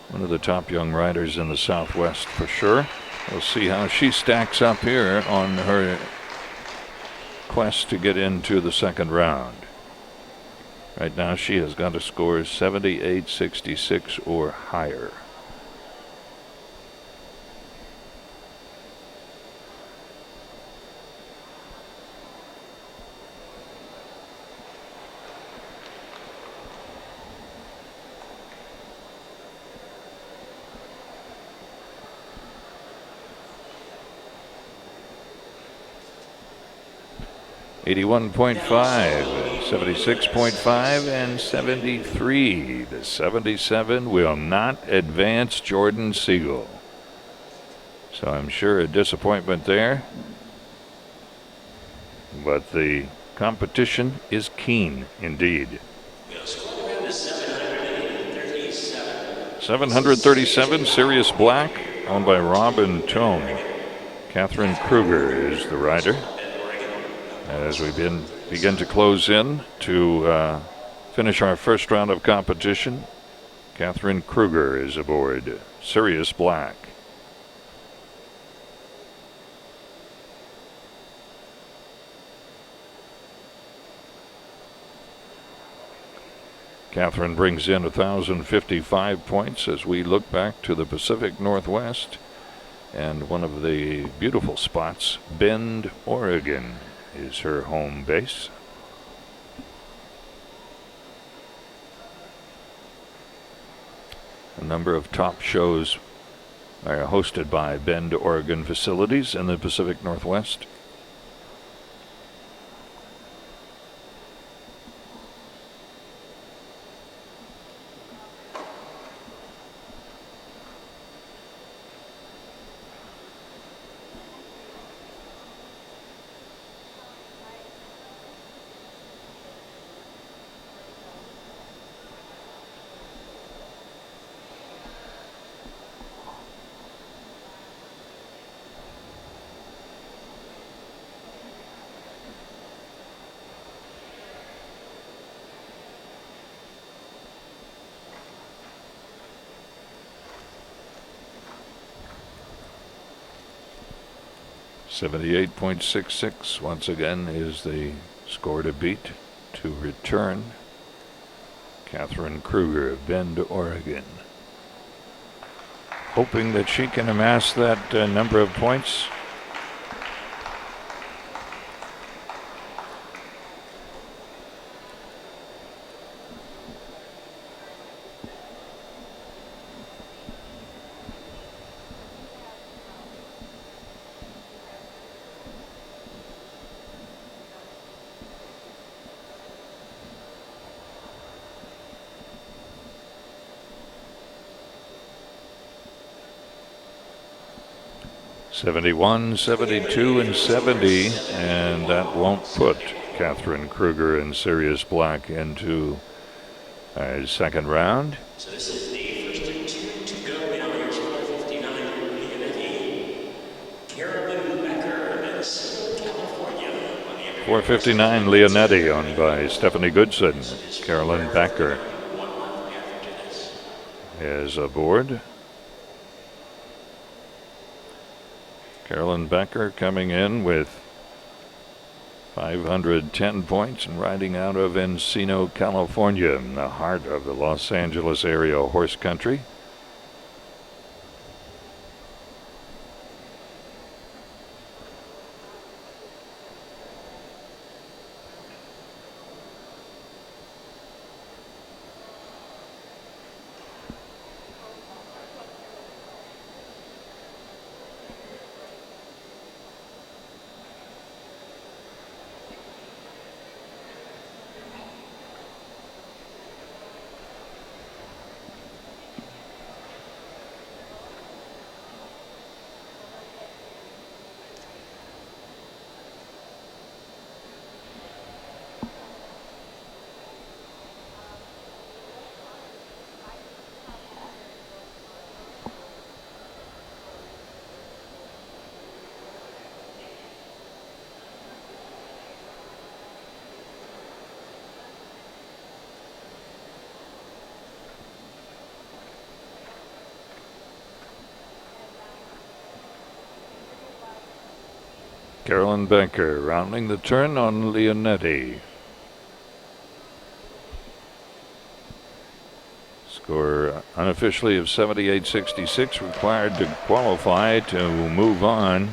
One of the top young riders in the Southwest for sure. We'll see how she stacks up here on her quest to get into the second round. Right now she has got a score of 78.66 or higher. .5, 76.5, and 73. The 77 will not advance Jordan Siegel. So I'm sure a disappointment there. But the competition is keen indeed. 737, Sirius Black, owned by Rob and Tone. Catherine Kruger is the rider. as we begin to close in to finish our first round of competition. Catherine Kruger is aboard Sirius Black. Catherine brings in 1,055 points as we look back to the Pacific Northwest and one of the beautiful spots, Bend, Oregon, is her home base. A number of top shows are hosted by Bend, Oregon facilities in the Pacific Northwest. .66 once again is the score to beat to return Catherine Kruger of Bend, Oregon. Hoping that she can amass that number of points. .71, 72, and 70, and that won't put Catherine Kruger and Sirius Black into our second round. So this is the first two to go now. Here's 459 Leonetti. Carolyn Becker, Minnesota, California. 459 Leonetti, owned by Stephanie Goodson. Carolyn Becker is aboard. Carolyn Becker coming in with 510 points and riding out of Encino, California, in the heart of the Los Angeles area horse country. Carolyn Becker rounding the turn on Leonetti. Score unofficially of 78.66 required to qualify to move on.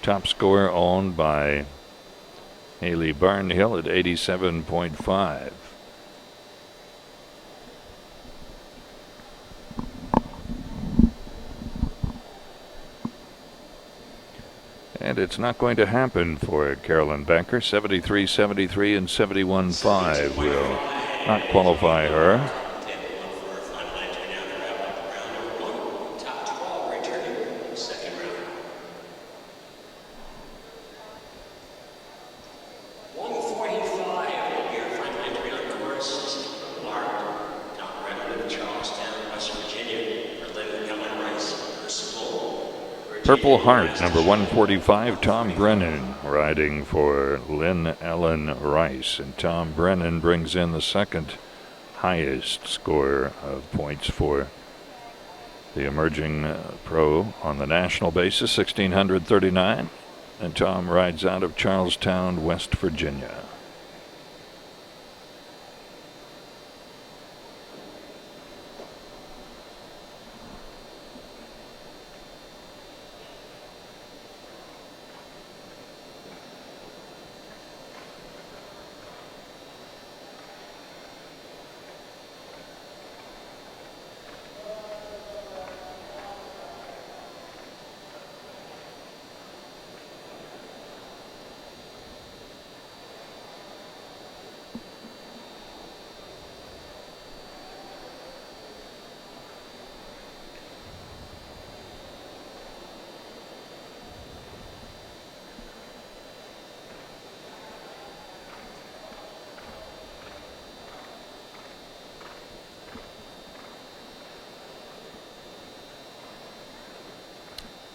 Top score owned by Haley Barnhill at 87.5. And it's not going to happen for Carolyn Becker. 73.73 and 71.5 will not qualify her. Purple Heart, number 145, Tom Brennan, riding for Lynn Ellen Rice. And Tom Brennan brings in the second highest score of points for the emerging pro on the national basis, 1,639. And Tom rides out of Charlestown, West Virginia.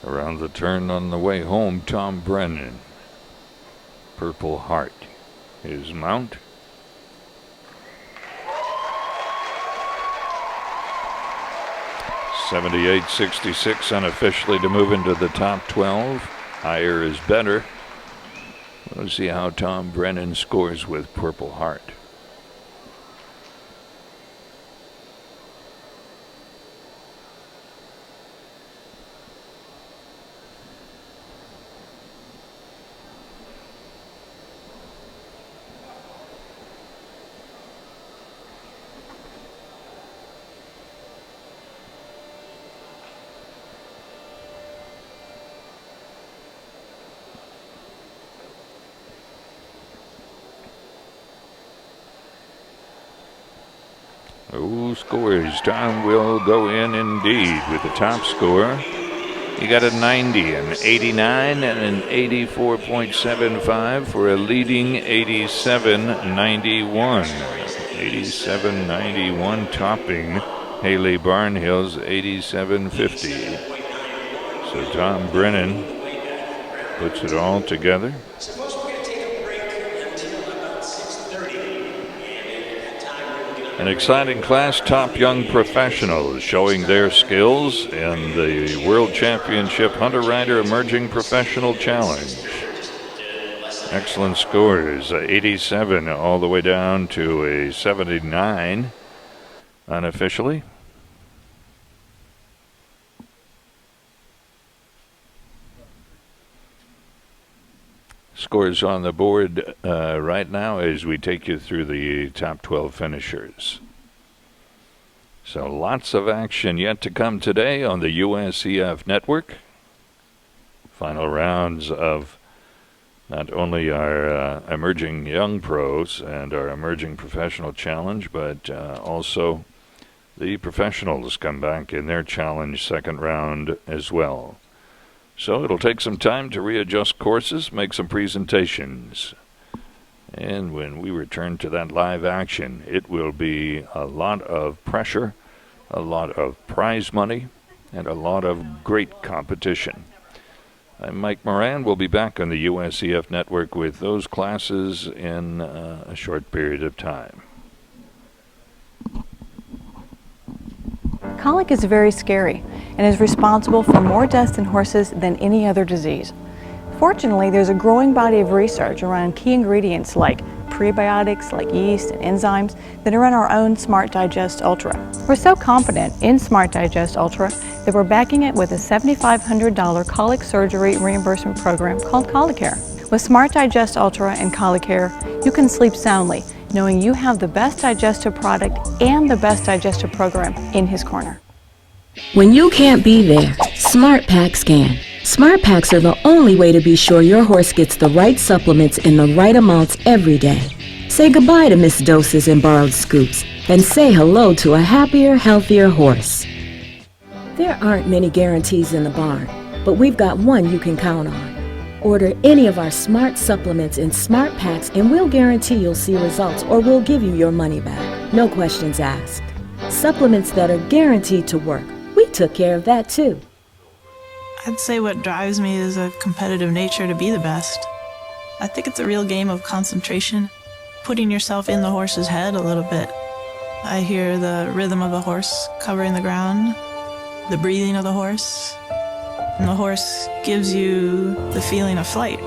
Around the turn on the way home, Tom Brennan. Purple Heart. His mount. .78.66 unofficially to move into the top 12. Higher is better. We'll see how Tom Brennan scores with Purple Heart. Oh, scores. Tom will go in indeed with the top score. He got a 90, an 89, and an 84.75 for a leading 87.91. 87.91 topping Haley Barnhill's 87.50. So Tom Brennan puts it all together. An exciting class, top young professionals showing their skills in the World Championship Hunter Rider Emerging Professional Challenge. Excellent scores, 87 all the way down to a 79 unofficially. Scores on the board right now as we take you through the top 12 finishers. So lots of action yet to come today on the USEF network. Final rounds of not only our emerging young pros and our emerging professional challenge, but also the professionals come back in their challenge second round as well. So it'll take some time to readjust courses, make some presentations. And when we return to that live action, it will be a lot of pressure, a lot of prize money, and a lot of great competition. I'm Mike Moran. We'll be back on the USEF network with those classes in a short period of time. Colic is very scary and is responsible for more deaths in horses than any other disease. Fortunately, there's a growing body of research around key ingredients like prebiotics, like yeast and enzymes that are in our own Smart Digest Ultra. We're so confident in Smart Digest Ultra that we're backing it with a $7,500 colic surgery reimbursement program called Colicare. With Smart Digest Ultra and Colicare, you can sleep soundly knowing you have the best digestive product and the best digestive program in his corner. When you can't be there, Smart Packs can. Smart Packs are the only way to be sure your horse gets the right supplements in the right amounts every day. Say goodbye to missed doses and borrowed scoops, and say hello to a happier, healthier horse. There aren't many guarantees in the barn, but we've got one you can count on. Order any of our Smart supplements in Smart Packs and we'll guarantee you'll see results, or we'll give you your money back. No questions asked. Supplements that are guaranteed to work. We took care of that too. I'd say what drives me is a competitive nature to be the best. I think it's a real game of concentration, putting yourself in the horse's head a little bit. I hear the rhythm of the horse covering the ground, the breathing of the horse, and the horse gives you the feeling of flight.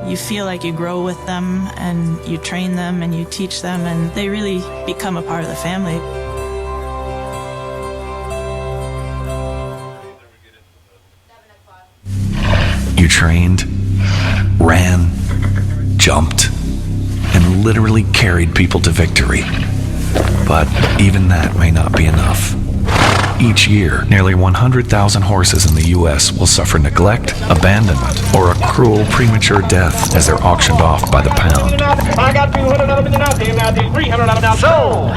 You feel like you grow with them, and you train them, and you teach them, and they really become a part of the family. You trained, ran, jumped, and literally carried people to victory. But even that may not be enough. Each year, nearly 100,000 horses in the U.S. will suffer neglect, abandonment, or a cruel premature death as they're auctioned off by the pound. I got 200 of them in the now, 300 of them now. Sold!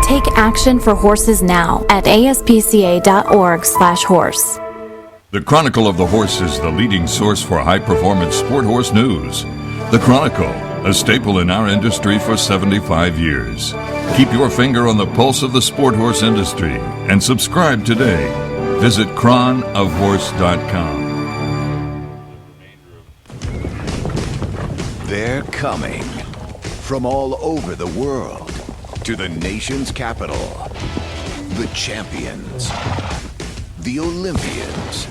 Take action for horses now at aspca.org/horse. The Chronicle of the Horse is the leading source for high-performance sport horse news. The Chronicle, a staple in our industry for 75 years. Keep your finger on the pulse of the sport horse industry and subscribe today. Visit cronofhorse.com. They're coming from all over the world to the nation's capital. The champions, the Olympians,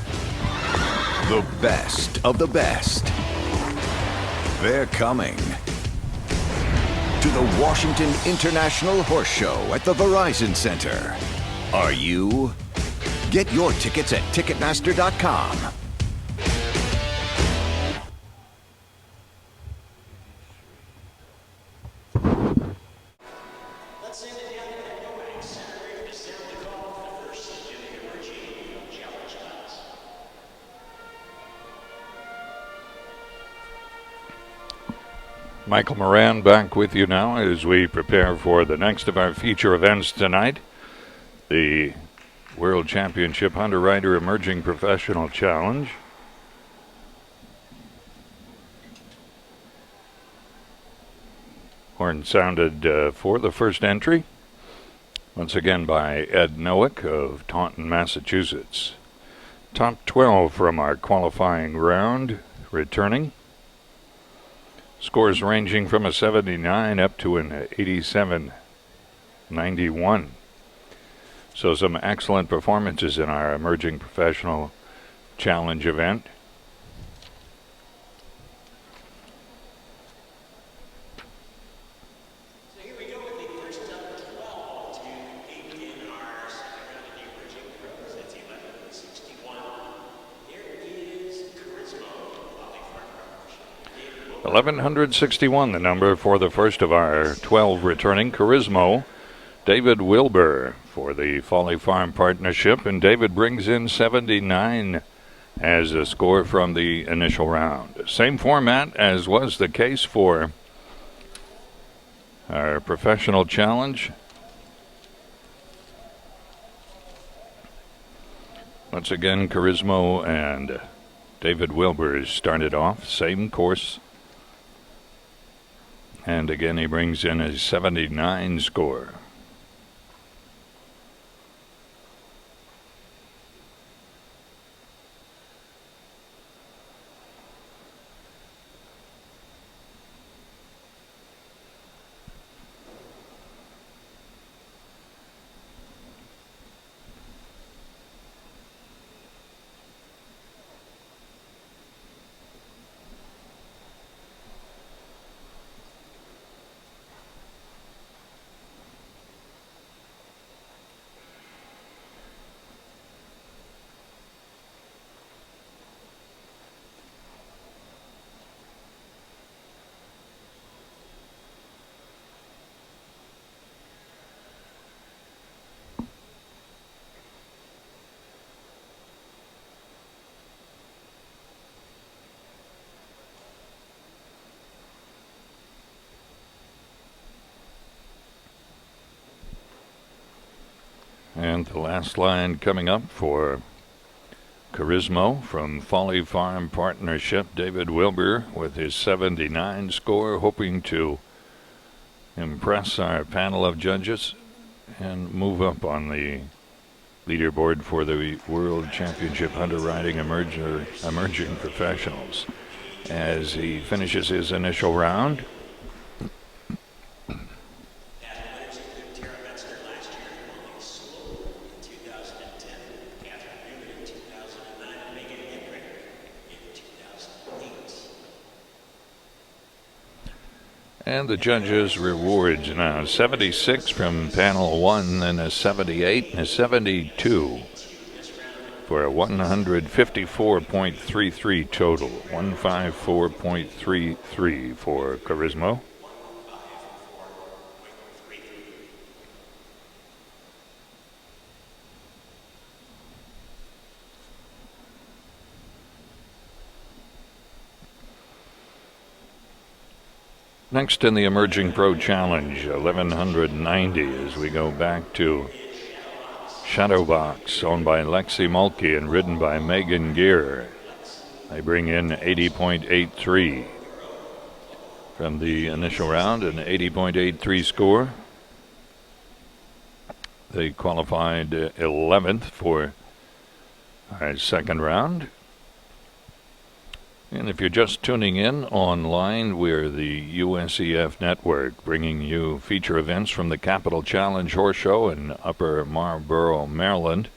the best of the best. They're coming to the Washington International Horse Show at the Verizon Center. Are you? Get your tickets at Ticketmaster.com. Let's send it down to the Noack Center to sound the call for the first seed in the emerging challenge class. Michael Moran back with you now as we prepare for the next of our feature events tonight. The World Championship Hunter Rider Emerging Professional Challenge. Horn sounded for the first entry. Once again by Ed Noack of Taunton, Massachusetts. Top 12 from our qualifying round returning. Scores ranging from a 79 up to an 87-91. So some excellent performances in our Emerging Professional Challenge event. So here we go with the first number 12 to compete in our second round of the emerging pros. That's 1161. Here is Charisma, Valley Farm Partnership. 1161, the number for the first of our 12 returning. Charismo, David Wilbur for the Folly Farm Partnership, and David brings in 79 as a score from the initial round. Same format as was the case for our professional challenge. Once again, Charismo and David Wilbur started off, same course. And again, he brings in a 79 score. And the last line coming up for Charismo from Folly Farm Partnership, David Wilbur with his 79 score, hoping to impress our panel of judges and move up on the leaderboard for the World Championship Hunter Riding Emerging Professionals. As he finishes his initial round, and the judges' rewards now, 76 from panel 1, then a 78 and a 72 for a 154.33 total. 154.33 for Charismo. Next in the Emerging Pro Challenge, 1190, as we go back to Shadowbox, owned by Lexi Mulkey and ridden by Megan Gear. They bring in 80.83 from the initial round, an 80.83 score. They qualified 11th for our second round. And if you're just tuning in online, we're the USEF Network, bringing you feature events from the Capital Challenge Horse Show in Upper Marlboro, Maryland.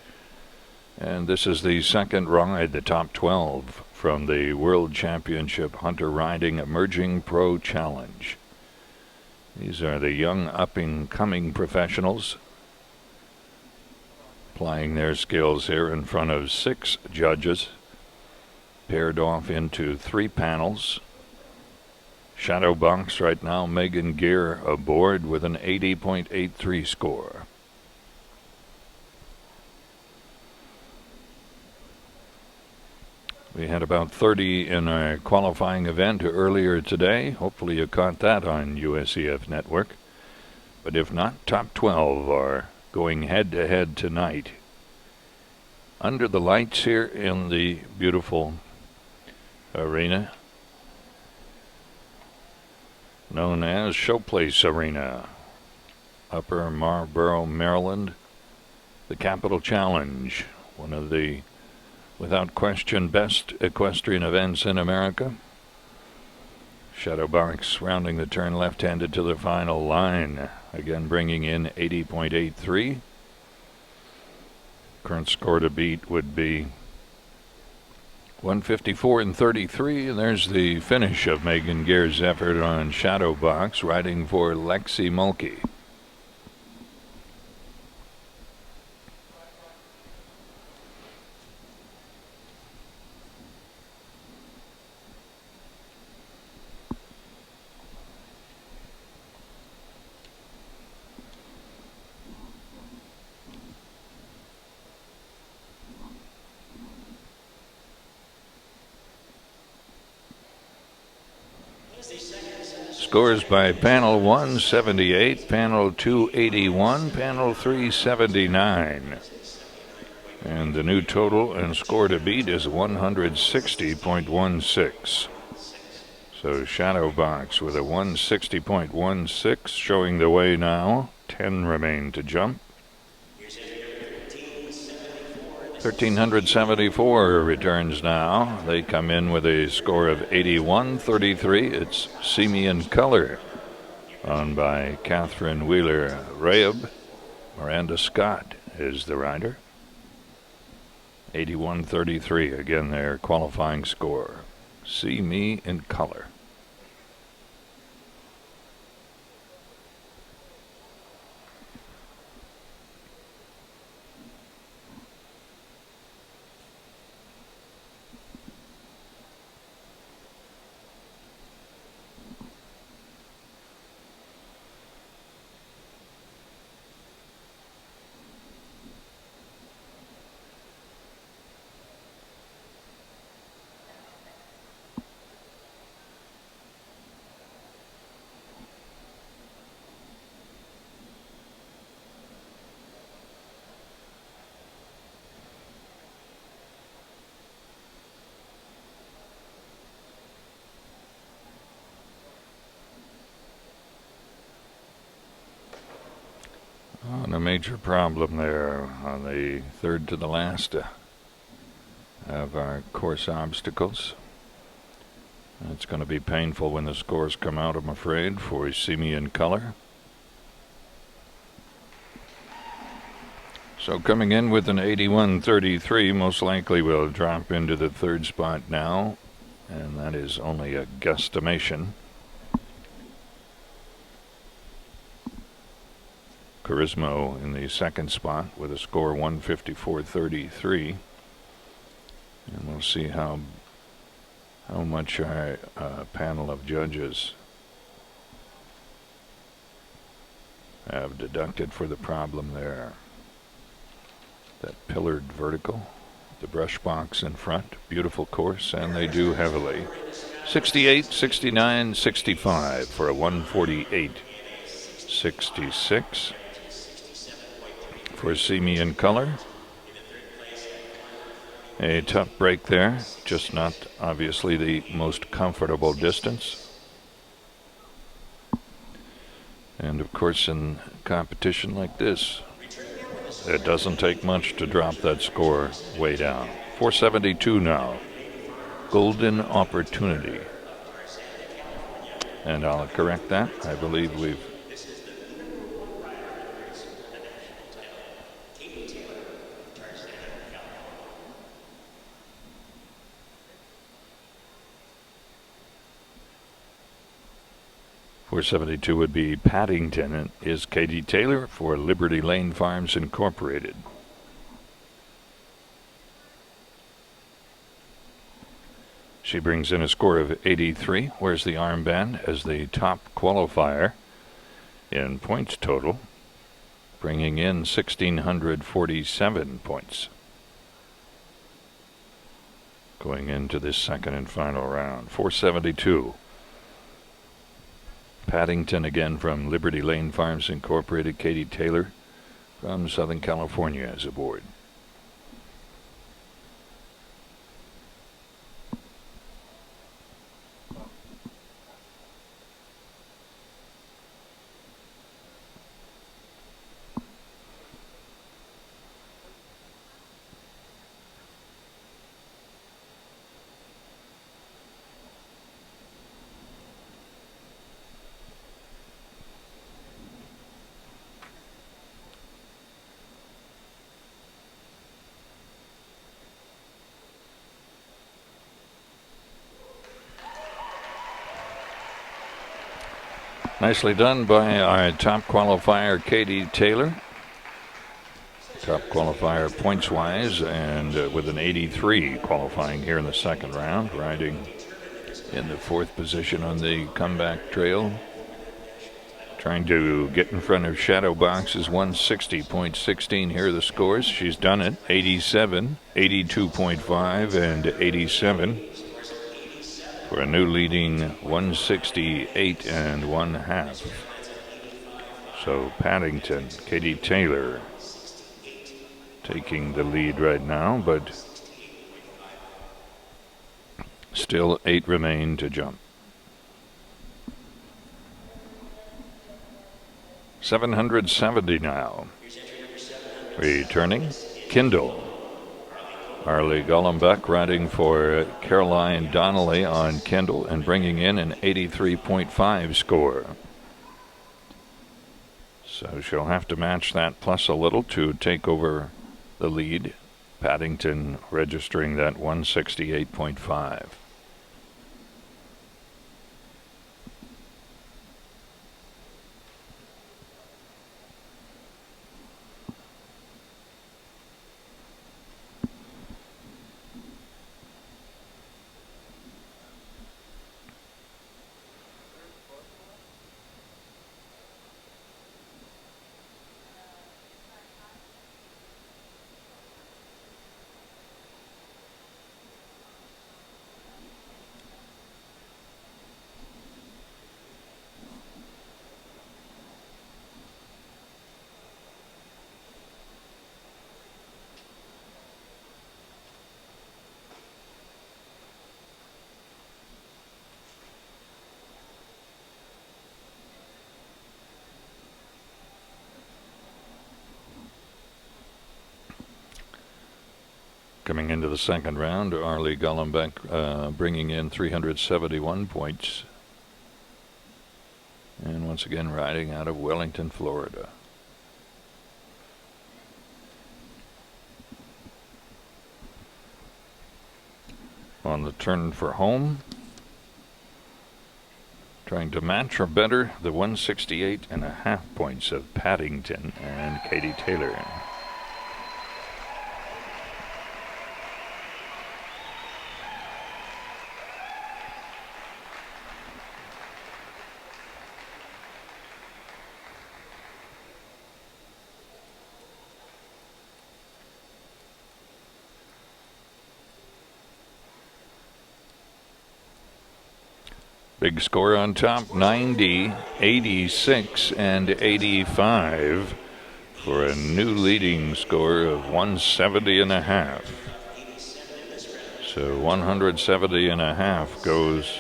And this is the second ride, the top 12 from the World Championship Hunter Riding Emerging Pro Challenge. These are the young up-and-coming professionals applying their skills here in front of 6 judges, paired off into 3 panels. Shadowbox right now, Megan Gear aboard with an 80.83 score. We had about 30 in our qualifying event earlier today. Hopefully you caught that on USEF Network. But if not, top 12 are going head-to-head tonight. Under the lights here in the beautiful arena known as Showplace Arena, Upper Marlboro, Maryland. The Capital Challenge, one of the, without question, best equestrian events in America. Shadowbox rounding the turn left-handed to the final line, again bringing in 80.83. Current score to beat would be 154.33, and there's the finish of Megan Gear's effort on Shadowbox, riding for Lexi Mulkey. Scores by panel 1, 78, panel 2, 81, panel 3, 79. And the new total and score to beat is 160.16. So Shadowbox with a 160.16 showing the way now. 10 remain to jump. 1374 returns now. They come in with a score of 81.33. It's See Me in Color, owned by Catherine Wheeler Rayab. Miranda Scott is the rider. 81.33, again their qualifying score. See Me in Color. major problem there on the third to the last of our course obstacles. It's going to be painful when the scores come out, I'm afraid, for See Me in Color. So coming in with an 81.33, most likely will drop into the third spot now, and that is only a guesstimation. Charismo in the second spot with a score 154.33, and we'll see how much our panel of judges have deducted for the problem there. That pillared vertical, the brush box in front, beautiful course, and they do heavily. 68, 69, 65 for a 148.66 for See Me in Color. A tough break there, just not obviously the most comfortable distance. And of course in competition like this, it doesn't take much to drop that score way down. 472 now. Golden opportunity. And I'll correct that. I believe we've 472 would be Paddington, and is Katie Taylor for Liberty Lane Farms Incorporated. She brings in a score of 83, wears the armband as the top qualifier in points total, bringing in 1,647 points. Going into this second and final round, 472. Paddington again from Liberty Lane Farms Incorporated. Katie Taylor from Southern California is aboard. Nicely done by our top qualifier, Katie Taylor. Top qualifier points-wise, and with an 83 qualifying here in the second round, riding in the fourth position on the comeback trail. Trying to get in front of Shadow Box's 160.16. Here are the scores. She's done it. 87, 82.5, and 87. For a new leading 168 and 1/2. So Paddington, Katie Taylor taking the lead right now, but still 8 remain to jump. 770 now. Returning, Kindle. Harley Gullenbeck riding for Caroline Donnelly on Kindle and bringing in an 83.5 score. So she'll have to match that plus a little to take over the lead. Paddington registering that 168.5. Coming into the second round, Arlie Golombek bringing in 371 points. And once again, riding out of Wellington, Florida. On the turn for home, trying to match or better the 168.5 points of Paddington and Katie Taylor. Big score on top, 90, 86, and 85 for a new leading score of 170.5. So 170.5 goes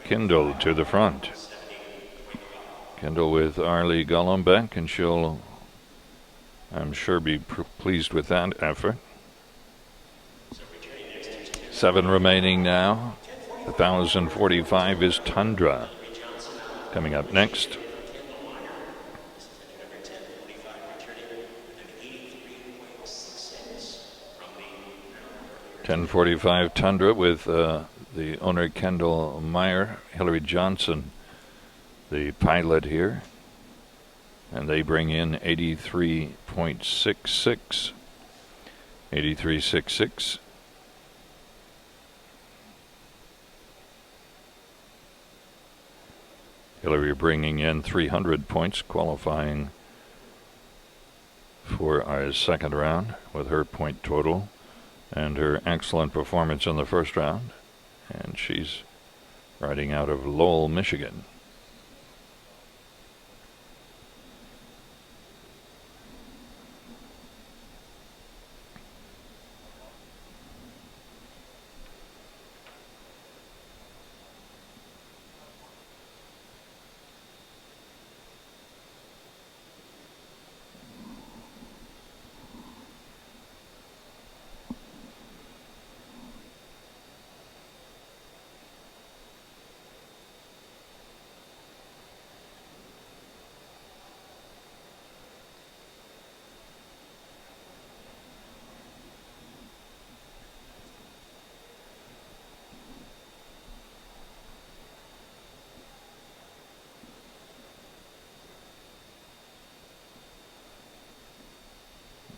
Kindle to the front. Kindle with Arlie Golombek, and she'll, I'm sure, be pleased with that effort. 7 remaining now. 1,045 is Tundra. Coming up next. $10.45 Tundra with the owner Kendall Meyer, Hillary Johnson, the pilot here. And they bring in 83.66. 83.66. Hillary bringing in 300 points, qualifying for our second round with her point total and her excellent performance in the first round. And she's riding out of Lowell, Michigan.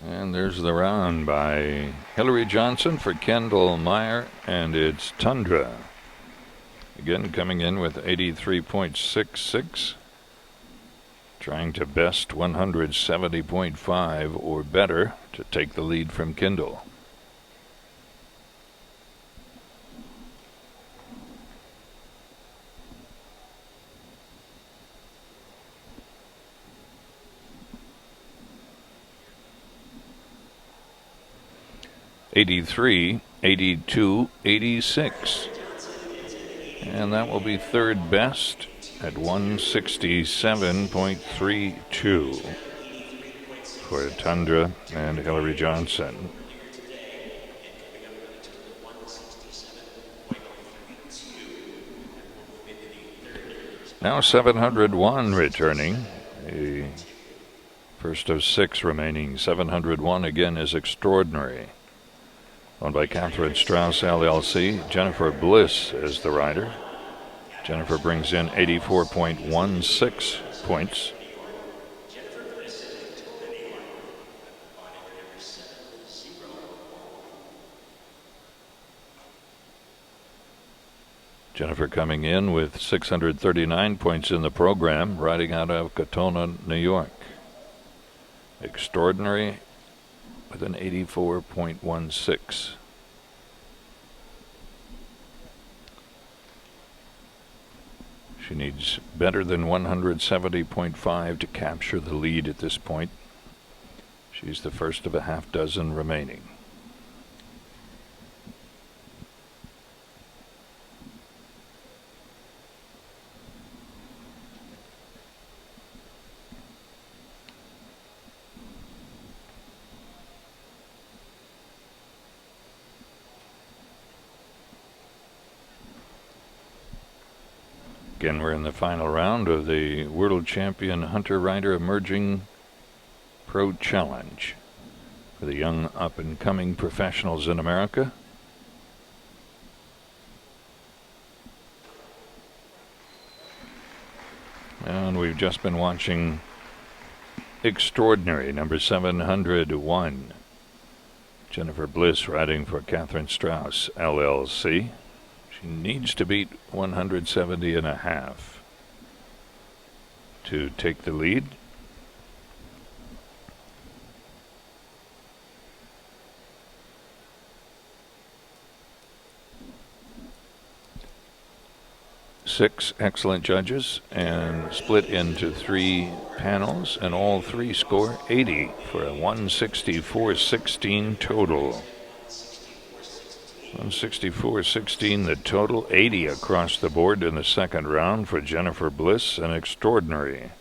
And there's the round by Hillary Johnson for Kendall Meyer, and it's Tundra. Again, coming in with 83.66. Trying to best 170.5 or better to take the lead from Kindle. '83, '82, '86. And that will be third best at 167.32 for Tundra and Hillary Johnson. Now 701 returning. The first of 6 remaining. 701 again is Extraordinary. Owned by Catherine Strauss LLC. Jennifer Bliss is the rider. Jennifer brings in 84.16 points. Jennifer coming in with 639 points in the program, riding out of Katona, New York. Extraordinary with an 84.16. She needs better than 170.5 to capture the lead at this point. She's the first of a half dozen remaining. Again, we're in the final round of the World Champion Hunter Rider Emerging Pro Challenge for the young up-and-coming professionals in America. And we've just been watching Extraordinary, number 701. Jennifer Bliss riding for Catherine Strauss, LLC. She needs to beat 170.5 to take the lead. Six excellent judges and split into 3 panels, and all 3 score 80 for a 164.16 total. 164.16 the total, 80 across the board in the second round for Jennifer Bliss and Extraordinary.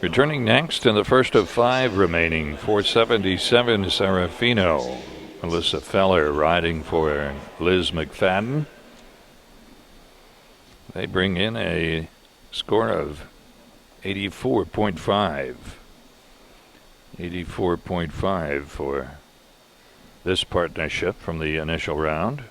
Returning next in the first of 5 remaining, 477 Serafino. Melissa Feller riding for Liz McFadden. They bring in a score of 84.5. 84.5 for this partnership from the initial round.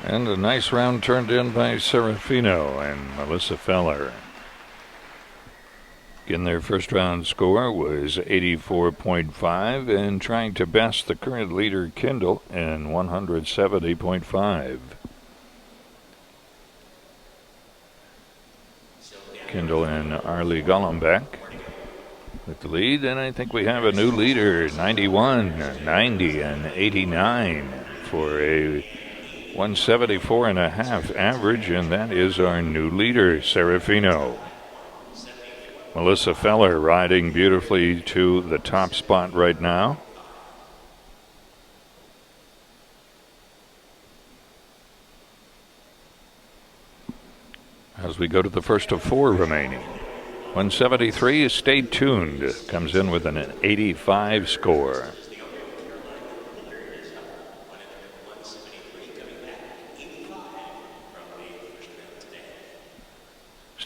And a nice round turned in by Serafino and Melissa Feller. Again, their first round score was 84.5 and trying to best the current leader Kindle in 170.5. Kindle and Arlie Golombek with the lead, and I think we have a new leader, 91, 90, and 89 for a 174.5 average, and that is our new leader, Serafino. Melissa Feller riding beautifully to the top spot right now. As we go to the first of 4 remaining. 173, Stay Tuned, comes in with an 85 score.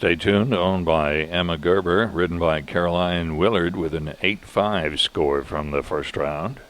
Stay Tuned, owned by Emma Gerber, ridden by Caroline Willard with an 8.5 score from the first round.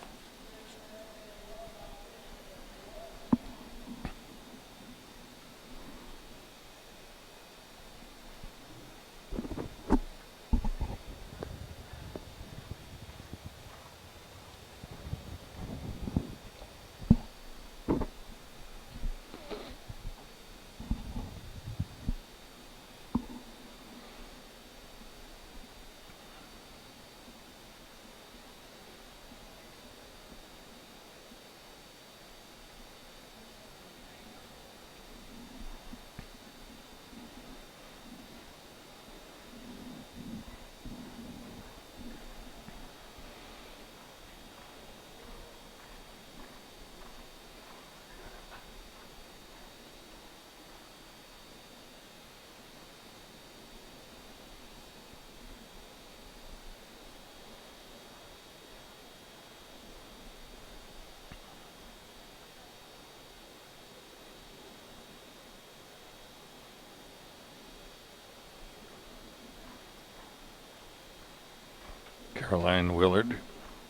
Caroline Willard,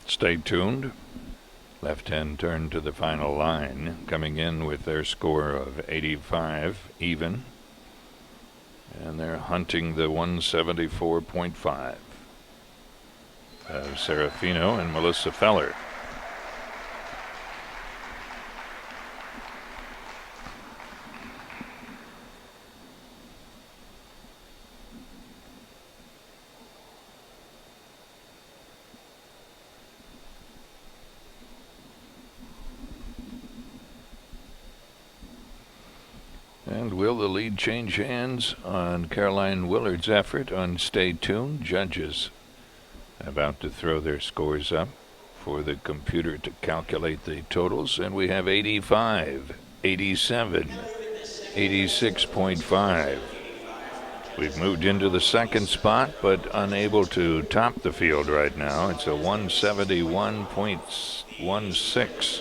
stay tuned. Left-hand turn to the final line, coming in with their score of 85 even. And they're hunting the 174.5 of Serafino and Melissa Feller. And will the lead change hands on Caroline Willard's effort on Stay Tuned? Judges about to throw their scores up for the computer to calculate the totals. And we have 85, 87, 86.5. We've moved into the second spot, but unable to top the field right now. It's a 171.16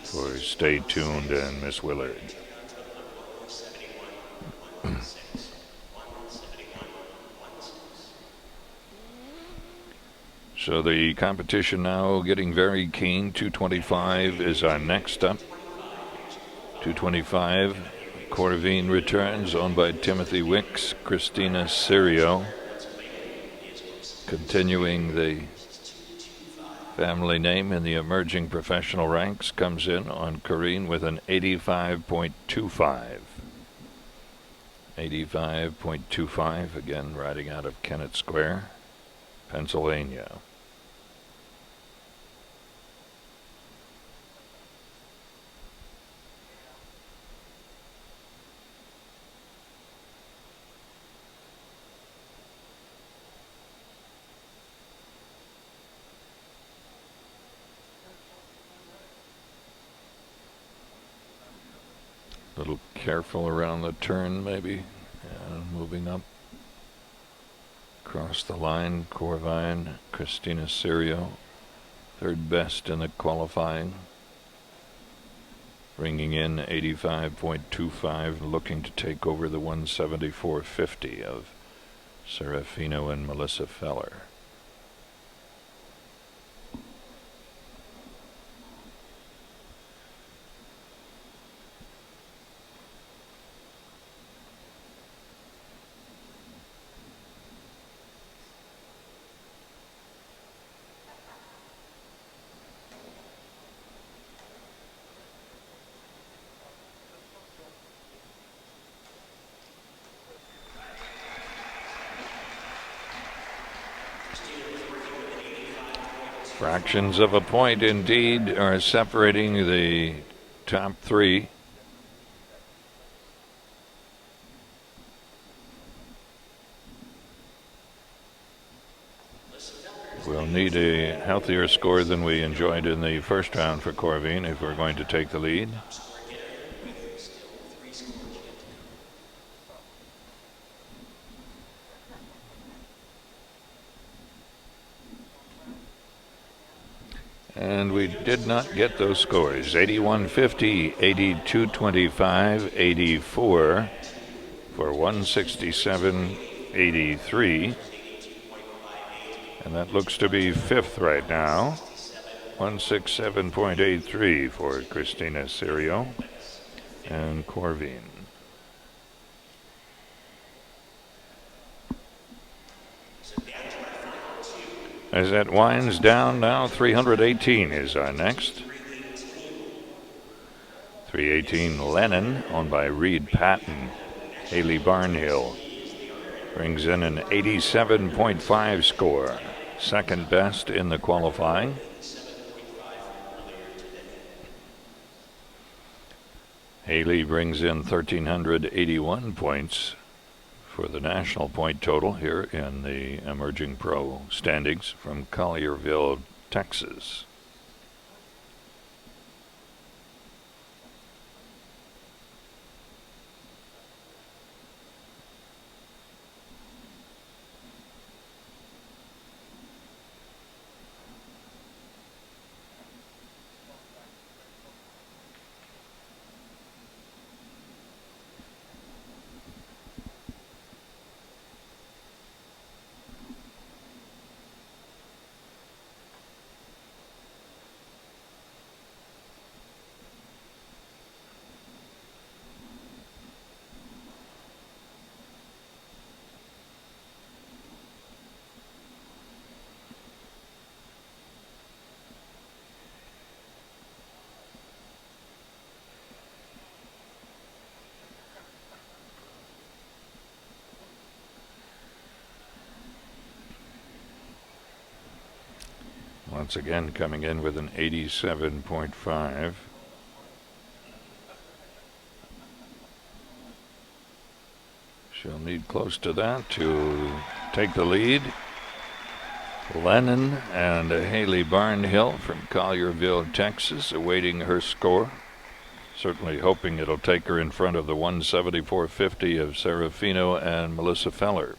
for Stay Tuned and Miss Willard. So the competition now getting very keen. 225 is our next up. 225, Corvine returns, owned by Timothy Wicks, Christina Sirio. Continuing the family name in the emerging professional ranks, comes in on Corrine with an 85.25. 85.25, again riding out of Kennett Square, Pennsylvania. A little careful around the turn, maybe. Moving up across the line. Corvine, Christina Sirio, third best in the qualifying, bringing in 85.25, looking to take over the 174.50 of Serafino and Melissa Feller. Fractions of a point indeed are separating the top three. We'll need a healthier score than we enjoyed in the first round for Corvine if we're going to take the lead. And we did not get those scores. 81.50, 82.25, 84 for 167.83. And that looks to be fifth right now. 167.83 for Christina Sirio and Corvine. As that winds down now, 318 is our next. 318 Lennon, owned by Reed Patton. Haley Barnhill brings in an 87.5 score, second best in the qualifying. Haley brings in 1,381 points for the national point total here in the emerging pro standings from Collierville, Texas. Once again, coming in with an 87.5. She'll need close to that to take the lead. Lennon and Haley Barnhill from Collierville, Texas, awaiting her score. Certainly hoping it'll take her in front of the 174.50 of Serafino and Melissa Feller.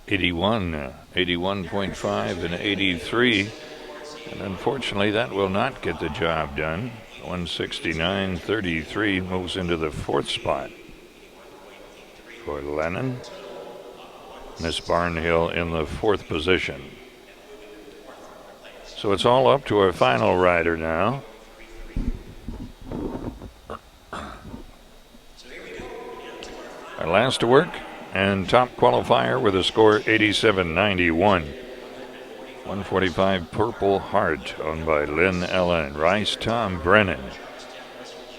'81, 81.5, and 83. And unfortunately, that will not get the job done. 169.33 moves into the 4th spot for Lennon. Miss Barnhill in the 4th position. So it's all up to our final rider now. Our last to work and top qualifier with a score 87.91. 145 Purple Heart, owned by Lynn Ellen. Rice Tom Brennan,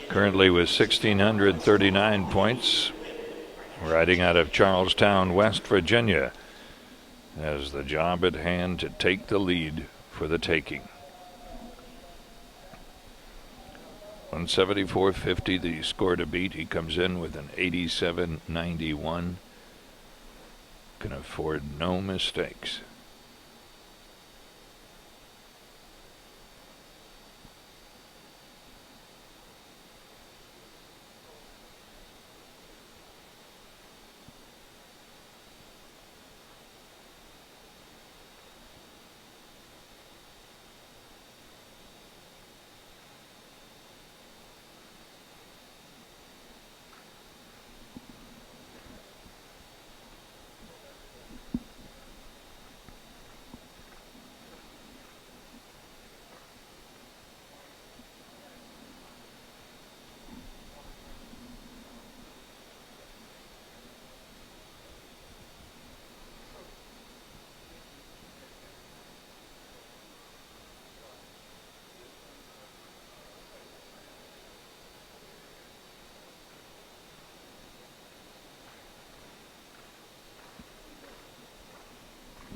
currently with 1,639 points, riding out of Charlestown, West Virginia, has the job at hand to take the lead for the taking. 174.50 the score to beat. He comes in with an 87.91. Can afford no mistakes.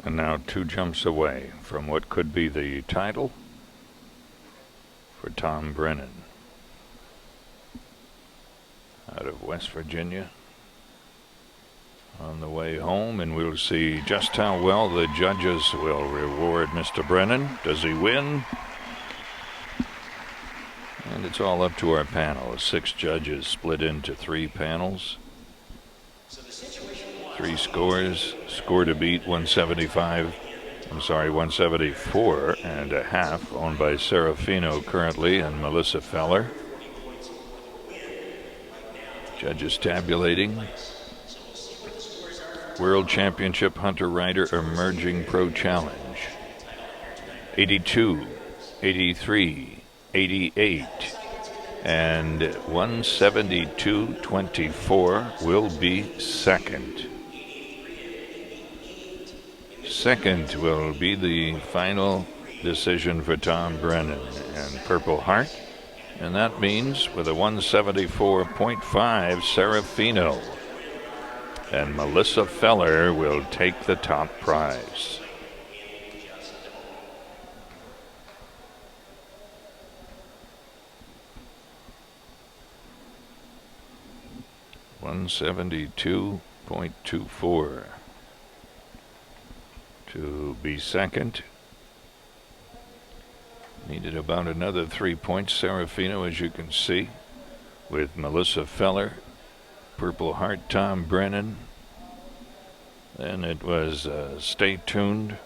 And now 2 jumps away from what could be the title for Tom Brennan out of West Virginia on the way home, and we'll see just how well the judges will reward Mr. Brennan. Does he win? And it's all up to our panel. 6 judges split into 3 panels. 3 scores. Score to beat 174 and a half, owned by Serafino currently and Melissa Feller. Judges tabulating. World Championship Hunter Rider Emerging Pro Challenge. 82, 83, 88, and 172.24 will be second. Second will be the final decision for Tom Brennan and Purple Heart, and that means with a 174.5 Serafino, and Melissa Feller will take the top prize. $172.24 to be second. Needed about another 3 points. Serafino, as you can see, with Melissa Feller, Purple Heart, Tom Brennan. Then it was Stay Tuned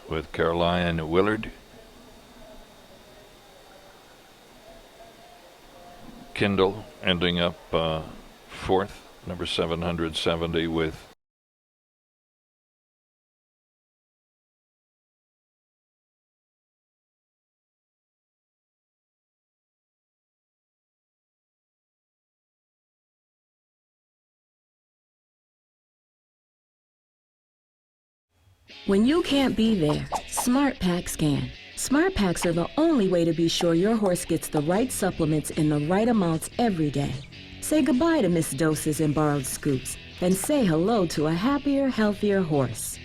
with Caroline Willard. Kindle ending up 4th, number 770 with When you can't be there, Smart Packs can. Smart Packs are the only way to be sure your horse gets the right supplements in the right amounts every day. Say goodbye to missed doses and borrowed scoops, and say hello to a happier, healthier horse.